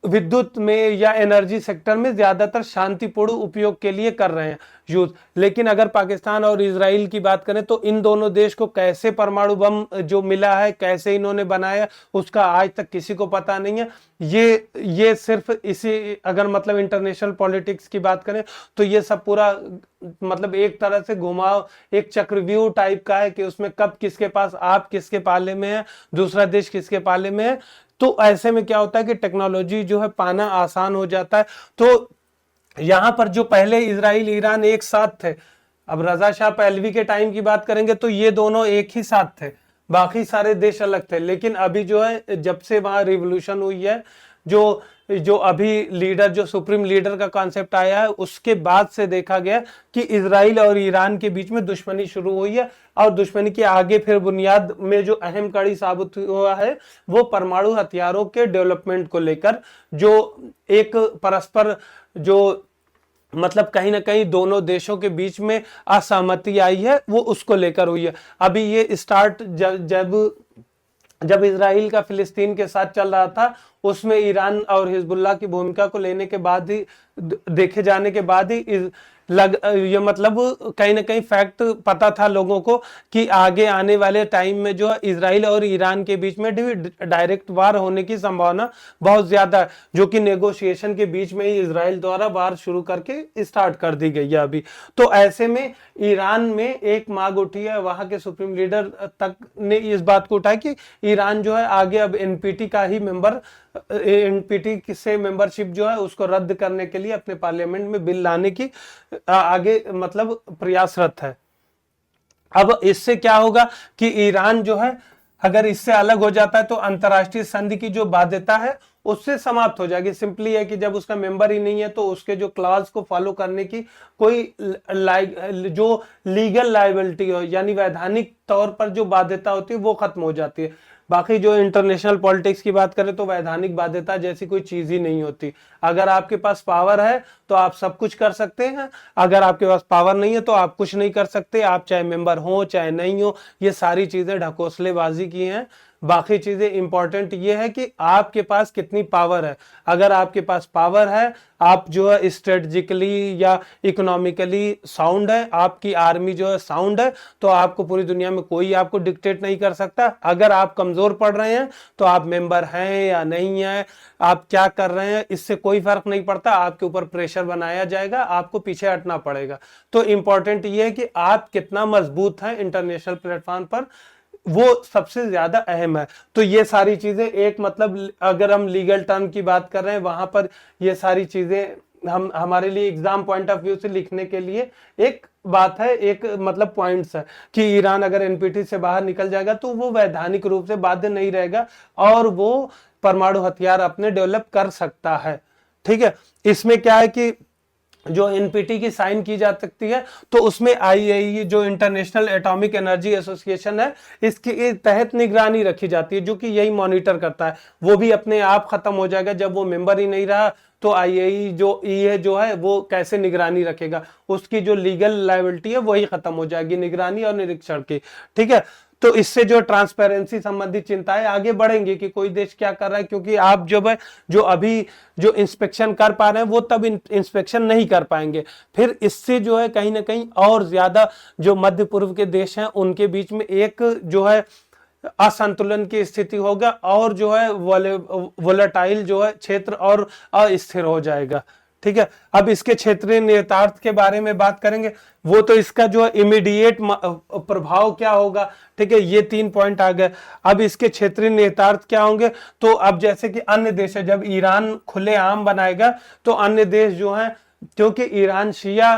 विद्युत में या एनर्जी सेक्टर में ज्यादातर शांतिपूर्ण उपयोग के लिए कर रहे हैं यूज। लेकिन अगर पाकिस्तान और इजराइल की बात करें तो इन दोनों देश को कैसे परमाणु बम जो मिला है, कैसे इन्होंने बनाया, उसका आज तक किसी को पता नहीं है। ये सिर्फ इसी, अगर मतलब इंटरनेशनल पॉलिटिक्स की बात करें तो ये सब पूरा मतलब एक तरह से घुमाव, एक चक्रव्यूह टाइप का है कि उसमें कब किसके पास, आप किसके पाले में है, दूसरा देश किसके पाले में है। तो ऐसे में क्या होता है कि टेक्नोलॉजी जो है पाना आसान हो जाता है। तो यहां पर जो पहले इजराइल ईरान एक साथ थे, अब रजा शाह पहलवी के टाइम की बात करेंगे तो ये दोनों एक ही साथ थे, बाकी सारे देश अलग थे। लेकिन अभी जो है जब से वहां रिवॉल्यूशन हुई है, जो अभी लीडर, जो सुप्रीम लीडर का कॉन्सेप्ट आया है, उसके बाद से देखा गया कि इजराइल और ईरान के बीच में दुश्मनी शुरू हुई है, और दुश्मनी के आगे फिर बुनियाद में जो अहम कड़ी साबित हुआ है वो परमाणु हथियारों के डेवलपमेंट को लेकर, जो एक परस्पर जो मतलब कहीं ना कहीं दोनों देशों के बीच में असहमति आई है, वो उसको लेकर हुई है। अभी ये स्टार्ट जब इजराइल का फिलिस्तीन के साथ चल रहा था, उसमें ईरान और हिजबुल्लाह की भूमिका को लेने के बाद ही, देखे जाने के बाद ही ये मतलब कहीं ना कहीं फैक्ट पता था लोगों को कि आगे आने वाले टाइम में जो है इजराइल और ईरान के बीच में डायरेक्ट वार होने की संभावना बहुत ज्यादा है, जो कि नेगोशिएशन के बीच में ही इजराइल द्वारा वार शुरू करके स्टार्ट कर दी गई है अभी। तो ऐसे में ईरान में एक मांग उठी है, वहां के सुप्रीम लीडर तक ने इस बात को उठाया कि ईरान जो है आगे अब एनपीटी का ही मेंबर, एनपीटी से मेंबरशिप जो है उसको रद्द करने के लिए अपने पार्लियामेंट में बिल लाने की आगे मतलब प्रयासरत है। अब इससे क्या होगा कि ईरान जो है अगर इससे अलग हो जाता है तो अंतरराष्ट्रीय संधि की जो बाध्यता है उससे समाप्त हो जाएगी। सिंपली है कि जब उसका मेंबर ही नहीं है तो उसके जो क्लॉज को फॉलो करने की कोई जो लीगल लायबिलिटी हो, यानी वैधानिक तौर पर जो बाध्यता होती है वो खत्म हो जाती है। बाकी जो इंटरनेशनल पॉलिटिक्स की बात करें तो वैधानिक बाध्यता जैसी कोई चीज ही नहीं होती। अगर आपके पास पावर है तो आप सब कुछ कर सकते हैं, अगर आपके पास पावर नहीं है तो आप कुछ नहीं कर सकते, आप चाहे मेंबर हो चाहे नहीं हो। ये सारी चीजें ढकोसलेबाजी की हैं। बाकी चीजें इंपॉर्टेंट ये है कि आपके पास कितनी पावर है। अगर आपके पास पावर है, आप जो है स्ट्रेटजिकली या इकोनॉमिकली साउंड है, आपकी आर्मी जो है साउंड है, तो आपको पूरी दुनिया में कोई आपको डिक्टेट नहीं कर सकता। अगर आप कमजोर पड़ रहे हैं तो आप मेंबर हैं या नहीं है, आप क्या कर रहे हैं, इससे कोई फर्क नहीं पड़ता। आपके ऊपर प्रेशर बनाया जाएगा, आपको पीछे हटना पड़ेगा। तो इंपॉर्टेंट ये है कि आप कितना मजबूत हैं इंटरनेशनल प्लेटफॉर्म पर, वो सबसे ज्यादा अहम है। तो ये सारी चीजें एक मतलब अगर हम लीगल टर्म की बात कर रहे हैं वहां पर ये सारी चीजें हम हमारे लिए एग्जाम पॉइंट ऑफ व्यू से लिखने के लिए एक बात है, एक मतलब पॉइंट्स है कि ईरान अगर एनपीटी से बाहर निकल जाएगा तो वो वैधानिक रूप से बाध्य नहीं रहेगा और वो परमाणु हथियार अपने डेवलप कर सकता है। ठीक है, इसमें क्या है कि जो एनपीटी की साइन की जा सकती है तो उसमें आईएई जो इंटरनेशनल एटॉमिक एनर्जी एसोसिएशन है इसके तहत निगरानी रखी जाती है, जो कि यही मॉनिटर करता है। वो भी अपने आप खत्म हो जाएगा जब वो मेंबर ही नहीं रहा, तो आईएई जो ई है जो है वो कैसे निगरानी रखेगा, उसकी जो लीगल लायबिलिटी है वही खत्म हो जाएगी निगरानी और निरीक्षण की। ठीक है, तो इससे जो ट्रांसपेरेंसी संबंधित चिंताएं आगे बढ़ेंगी कि कोई देश क्या कर रहा है, क्योंकि आप जब है जो अभी जो इंस्पेक्शन कर पा रहे हैं वो तब इंस्पेक्शन नहीं कर पाएंगे, फिर इससे जो है कहीं ना कहीं और ज्यादा जो मध्य पूर्व के देश हैं उनके बीच में एक जो है असंतुलन की स्थिति होगा और जो है वोलेटाइल जो है क्षेत्र और अस्थिर हो जाएगा। ठीक है, अब इसके क्षेत्रीय निहितार्थ के बारे में बात करेंगे, वो तो इसका जो इमीडिएट प्रभाव क्या होगा। ठीक है, ये 3 पॉइंट आ गए। अब इसके क्षेत्रीय निहितार्थ क्या होंगे, तो अब जैसे कि अन्य देश है, जब ईरान खुलेआम बनाएगा तो अन्य देश जो है, क्योंकि ईरान शिया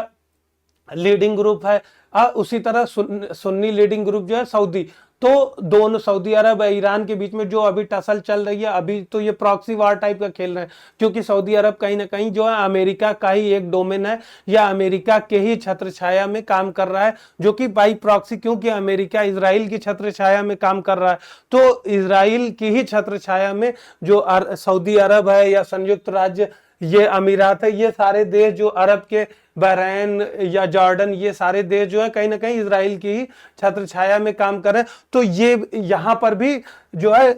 लीडिंग ग्रुप है, उसी तरह सुन्नी लीडिंग ग्रुप जो है सऊदी, तो दोनों सऊदी अरब और ईरान के बीच में जो अभी टसल चल रही है, अभी तो ये प्रॉक्सी वार टाइप का खेल रहे हैं, क्योंकि सऊदी अरब कहीं ना कहीं जो है अमेरिका का ही एक डोमेन है या अमेरिका के ही छत्र छाया में काम कर रहा है, जो कि बाई प्रॉक्सी, क्योंकि अमेरिका इजराइल की छत्र छाया में काम कर रहा है, तो इजराइल की ही छत्र छाया में जो सऊदी अरब है या संयुक्त राज्य ये अमीरात है, ये सारे देश जो अरब के बहरैन या जॉर्डन, ये सारे देश जो है कहीं ना कहीं इजराइल की ही छत्र छाया में काम कर रहे हैं। तो ये यहां पर भी जो है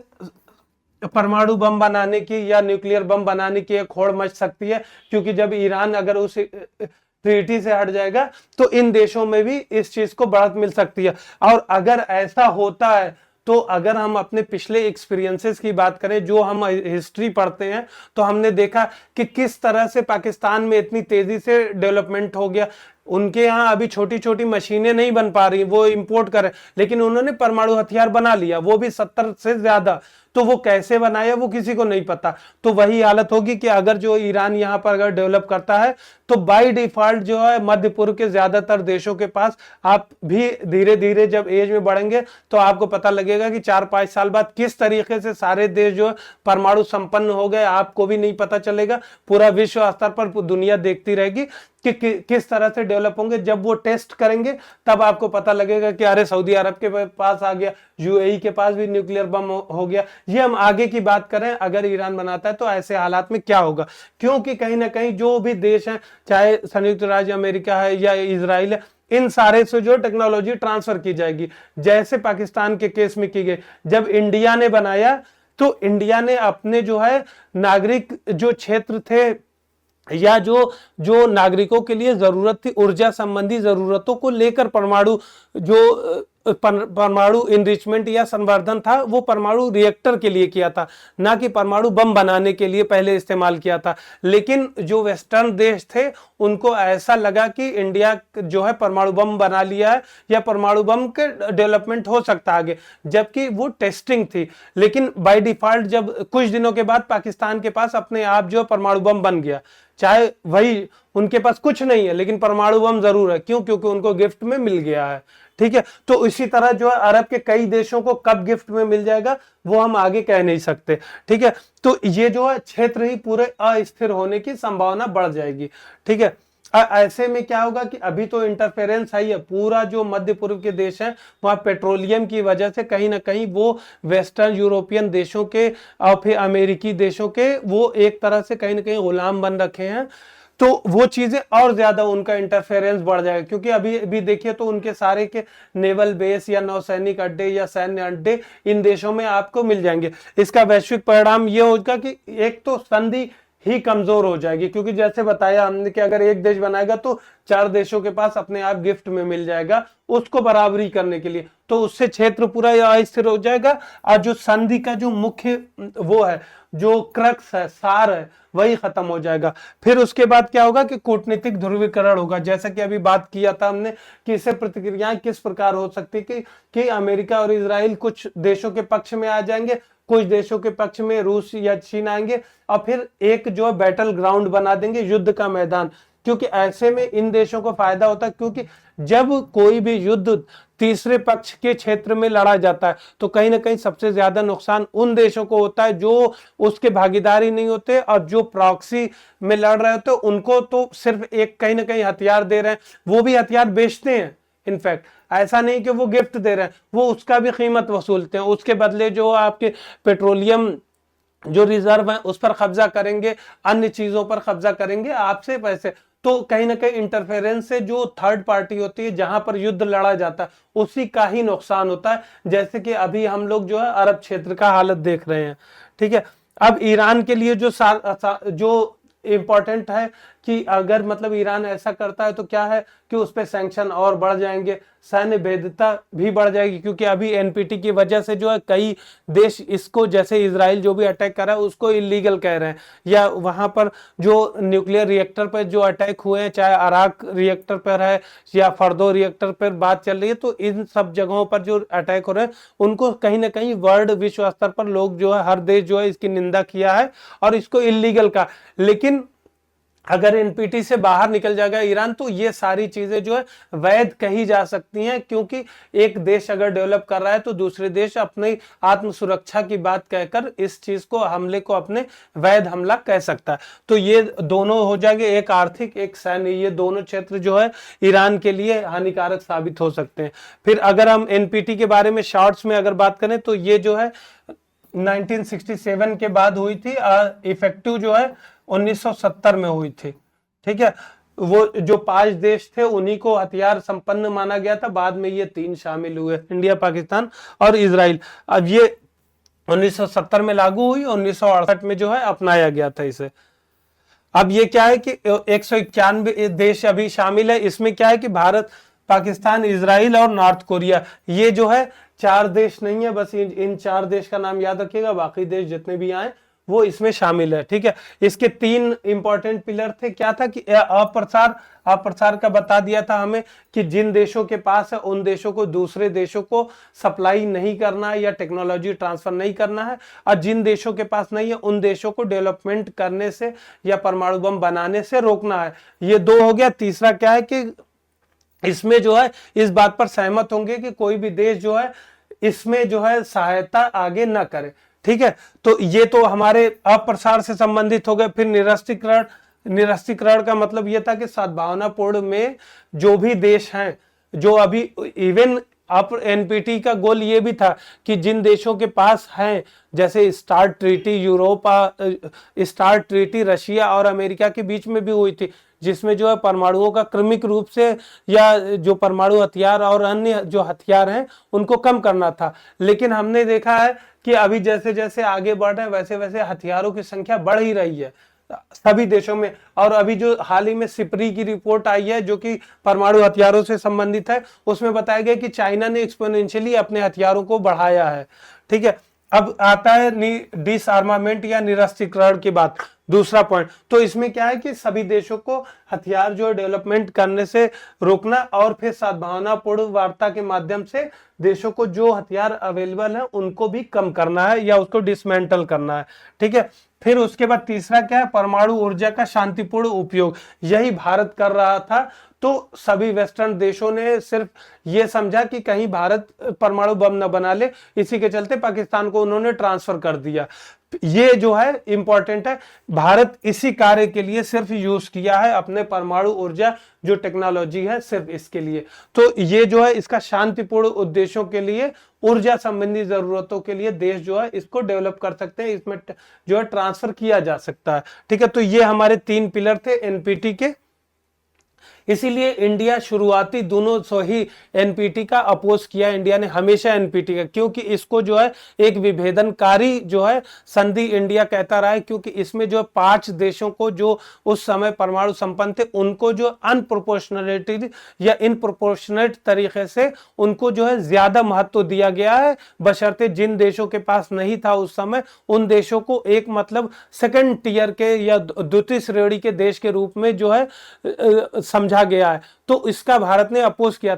परमाणु बम बनाने की या न्यूक्लियर बम बनाने की एक होड़ मच सकती है, क्योंकि जब ईरान अगर उस ट्रीटी से हट जाएगा तो इन देशों में भी इस चीज को बढ़त मिल सकती है। और अगर ऐसा होता है तो अगर हम अपने पिछले एक्सपीरियंसेस की बात करें, जो हम हिस्ट्री पढ़ते हैं, तो हमने देखा कि किस तरह से पाकिस्तान में इतनी तेजी से डेवलपमेंट हो गया। उनके यहाँ अभी छोटी छोटी मशीनें नहीं बन पा रही, वो इंपोर्ट कर, लेकिन उन्होंने परमाणु हथियार बना लिया, वो भी 70 से ज्यादा। तो वो कैसे बनाया वो किसी को नहीं पता। तो वही हालत होगी कि अगर जो ईरान यहाँ पर अगर डेवलप करता है तो बाय डिफॉल्ट जो है मध्य पूर्व के ज्यादातर देशों के पास, आप भी धीरे धीरे जब एज में बढ़ेंगे तो आपको पता लगेगा कि 4-5 साल बाद किस तरीके से सारे देश जो परमाणु संपन्न हो गए, आपको भी नहीं पता चलेगा। पूरा विश्व स्तर पर दुनिया देखती रहेगी कि किस तरह से डेवलप होंगे। जब वो टेस्ट करेंगे तब आपको पता लगेगा कि अरे सऊदी अरब के पास आ गया, यूएई के पास भी न्यूक्लियर बम हो गया। ये हम आगे की बात करें, अगर ईरान बनाता है तो ऐसे हालात में क्या होगा, क्योंकि कहीं ना कहीं जो भी देश हैं, चाहे संयुक्त राज्य अमेरिका है या इजराइल है, इन सारे से जो टेक्नोलॉजी ट्रांसफर की जाएगी, जैसे पाकिस्तान के केस में की गई। जब इंडिया ने बनाया तो इंडिया ने अपने जो है नागरिक जो क्षेत्र थे या जो जो नागरिकों के लिए जरूरत थी, ऊर्जा संबंधी जरूरतों को लेकर परमाणु जो परमाणु इनरिचमेंट या संवर्धन था, वो परमाणु रिएक्टर के लिए किया था, ना कि परमाणु बम बनाने के लिए पहले इस्तेमाल किया था। लेकिन जो वेस्टर्न देश थे उनको ऐसा लगा कि इंडिया जो है परमाणु बम बना लिया है या परमाणु बम के डेवलपमेंट हो सकता है आगे, जबकि वो टेस्टिंग थी। लेकिन बाय डिफॉल्ट जब कुछ दिनों के बाद पाकिस्तान के पास अपने आप जो परमाणु बम बन गया, चाहे वही उनके पास कुछ नहीं है लेकिन परमाणु बम जरूर है, क्यों? क्योंकि उनको गिफ्ट में मिल गया है। ठीक है, तो इसी तरह जो है अरब के कई देशों को कब गिफ्ट में मिल जाएगा वो हम आगे कह नहीं सकते। ठीक है, तो ये जो है क्षेत्र ही पूरे अस्थिर होने की संभावना बढ़ जाएगी। ठीक है, ऐसे में क्या होगा कि अभी तो इंटरफेरेंस है, पूरा जो मध्य पूर्व के देश हैं वहां पेट्रोलियम की वजह से कहीं ना कहीं वो वेस्टर्न यूरोपियन देशों के और फिर अमेरिकी देशों के वो एक तरह से कहीं ना कहीं गुलाम बन रखे हैं। तो वो चीजें और ज्यादा उनका इंटरफेरेंस बढ़ जाएगा, क्योंकि अभी देखिए तो उनके सारे के नेवल बेस या नौसैनिक अड्डे या सैन्य अड्डे इन देशों में आपको मिल जाएंगे। इसका वैश्विक परिणाम ये होगा कि एक तो संधि ही कमजोर हो जाएगी, क्योंकि जैसे बताया हमने कि अगर एक देश बनाएगा तो 4 देशों के पास अपने आप गिफ्ट में मिल जाएगा उसको बराबरी करने के लिए, तो उससे क्षेत्र पूरा अस्थिर हो जाएगा। और जो संधि का जो मुख्य वो है, जो क्रक्स है, सार है, वही खत्म हो जाएगा। फिर उसके बाद क्या होगा कि कूटनीतिक ध्रुवीकरण होगा, जैसा कि अभी बात किया था हमने कि इससे प्रतिक्रियाएं किस प्रकार हो सकती है कि अमेरिका और इजराइल कुछ देशों के पक्ष में आ जाएंगे, कुछ देशों के पक्ष में रूस या चीन आएंगे और फिर एक जो है बैटल ग्राउंड बना देंगे, युद्ध का मैदान। क्योंकि ऐसे में इन देशों को फायदा होता है, क्योंकि जब कोई भी युद्ध तीसरे पक्ष के क्षेत्र में लड़ा जाता है तो कहीं ना कहीं सबसे ज्यादा नुकसान उन देशों को होता है जो उसके भागीदारी नहीं होते, और जो प्रॉक्सी में लड़ रहे होते उनको तो सिर्फ एक कहीं ना कहीं हथियार दे रहे हैं, वो भी हथियार बेचते हैं। इनफैक्ट ऐसा नहीं कि वो गिफ्ट दे रहे हैं, वो उसका भी कीमत वसूलते हैं, उसके बदले जो आपके पेट्रोलियम जो रिजर्व है उस पर कब्जा करेंगे, अन्य चीजों पर कब्जा करेंगे आपसे पैसे। तो कहीं ना कहीं इंटरफेरेंस से जो थर्ड पार्टी होती है जहां पर युद्ध लड़ा जाता है उसी का ही नुकसान होता है, जैसे कि अभी हम लोग जो है अरब क्षेत्र का हालत देख रहे हैं। ठीक है, अब ईरान के लिए जो इंपॉर्टेंट है कि अगर मतलब ईरान ऐसा करता है तो क्या है कि उस पर सैंक्शन और बढ़ जाएंगे, सैन्य भेद्यता भी बढ़ जाएगी, क्योंकि अभी एनपीटी की वजह से जो है कई देश इसको, जैसे इजराइल जो भी अटैक कर रहा है उसको इलीगल कह रहे हैं, या वहां पर जो न्यूक्लियर रिएक्टर पर जो अटैक हुए हैं, चाहे अराक रिएक्टर पर है या फर्दो रिएक्टर पर बात चल रही है, तो इन सब जगहों पर जो अटैक हो रहे हैं उनको कहीं ना कहीं वर्ल्ड विश्व स्तर पर लोग जो है, हर देश जो है इसकी निंदा किया है और इसको इलीगल का। लेकिन अगर एनपीटी से बाहर निकल जाएगा ईरान तो ये सारी चीजें जो है वैध कही जा सकती हैं, क्योंकि एक देश अगर डेवलप कर रहा है तो दूसरे देश अपनी आत्म सुरक्षा की बात कहकर इस चीज को, हमले को अपने वैध हमला कह सकता है। तो ये दोनों हो जाएंगे, एक आर्थिक एक सैन्य, ये दोनों क्षेत्र जो है ईरान के लिए हानिकारक साबित हो सकते हैं। फिर अगर हम एनपीटी के बारे में शॉर्ट्स में अगर बात करें तो ये जो है 1967 के बाद हुई थी, इफेक्टिव जो है 1970 में हुई थी। ठीक है, वो जो 5 देश थे उन्हीं को हथियार संपन्न माना गया था, बाद में ये 3 शामिल हुए, इंडिया, पाकिस्तान और इजराइल। अब ये 1970 में लागू हुई, 1968 में जो है अपनाया गया था इसे। अब ये क्या है कि 191 देश अभी शामिल है, इसमें क्या है कि भारत, पाकिस्तान, इजराइल और नॉर्थ कोरिया, ये जो है 4 देश नहीं है, बस इन 4 देश का नाम याद रखिएगा, बाकी देश जितने भी आए वो इसमें शामिल है। ठीक है, इसके 3 इंपॉर्टेंट पिलर थे, क्या था कि अप्रसार का बता दिया था हमें कि जिन देशों के पास है उन देशों को दूसरे देशों को सप्लाई नहीं करना है या टेक्नोलॉजी ट्रांसफर नहीं करना है, और जिन देशों के पास नहीं है उन देशों को डेवलपमेंट करने से या परमाणु बम बनाने से रोकना है। ये 2 हो गया। तीसरा क्या है कि इसमें जो है इस बात पर सहमत होंगे कि कोई भी देश जो है इसमें जो है सहायता आगे न करे। ठीक है, तो ये तो हमारे अप्रसार से संबंधित हो गए। फिर निरस्त्रीकरण का मतलब ये था कि सद्भावनापूर्ण में जो भी देश हैं, जो अभी इवन अब एनपीटी का गोल ये भी था कि जिन देशों के पास हैं, जैसे स्टार्ट ट्रीटी रशिया और अमेरिका के बीच में भी हुई थी, जिसमें जो है परमाणुओं का क्रमिक रूप से या जो परमाणु हथियार और अन्य जो हथियार हैं उनको कम करना था। लेकिन हमने देखा है कि अभी जैसे जैसे आगे बढ़ रहे हैं वैसे वैसे हथियारों की संख्या बढ़ ही रही है सभी देशों में। और अभी जो हाल ही में सिपरी की रिपोर्ट आई है जो कि परमाणु हथियारों से संबंधित है, उसमें बताया गया कि चाइना ने एक्सपोनेंशियली अपने हथियारों को बढ़ाया है। ठीक है, अब आता है डिसआर्मामेंट या निरस्त्रीकरण की बात, दूसरा पॉइंट। तो इसमें क्या है कि सभी देशों को हथियार जो डेवलपमेंट करने से रोकना और फिर सद्भावनापूर्ण वार्ता के माध्यम से देशों को जो हथियार अवेलेबल है उनको भी कम करना है या उसको डिसमेंटल करना है। ठीक है, फिर उसके बाद तीसरा क्या है, परमाणु ऊर्जा का शांतिपूर्ण उपयोग, यही भारत कर रहा था। तो सभी वेस्टर्न देशों ने सिर्फ ये समझा कि कहीं भारत परमाणु बम न बना ले, इसी के चलते पाकिस्तान को उन्होंने ट्रांसफर कर दिया। ये जो है इंपॉर्टेंट है, भारत इसी कार्य के लिए सिर्फ यूज किया है अपने परमाणु ऊर्जा जो टेक्नोलॉजी है, सिर्फ इसके लिए। तो ये जो है इसका शांतिपूर्ण उद्देश्यों के लिए, ऊर्जा संबंधी जरूरतों के लिए देश जो है इसको डेवलप कर सकते हैं, इसमें जो है ट्रांसफर किया जा सकता है। ठीक है, तो ये हमारे 3 पिलर थे एनपीटी के। इसीलिए इंडिया शुरुआती दोनों सो ही एनपीटी का अपोज किया, इंडिया ने हमेशा एनपीटी का, क्योंकि इसको जो है एक विभेदनकारी जो है संधि इंडिया कहता रहा है, क्योंकि इसमें जो 5 देशों को जो उस समय परमाणु संपन्न थे उनको जो अनप्रोपोर्शनलिटी या इनप्रोपोर्शनेट तरीके से उनको जो है ज्यादा महत्व दिया गया है, बशर्ते जिन देशों के पास नहीं था उस समय उन देशों को एक मतलब सेकंड टियर के या द्वितीय श्रेणी के देश के रूप में जो है समझा गया है। तो इसका भारत ने अपोज किया।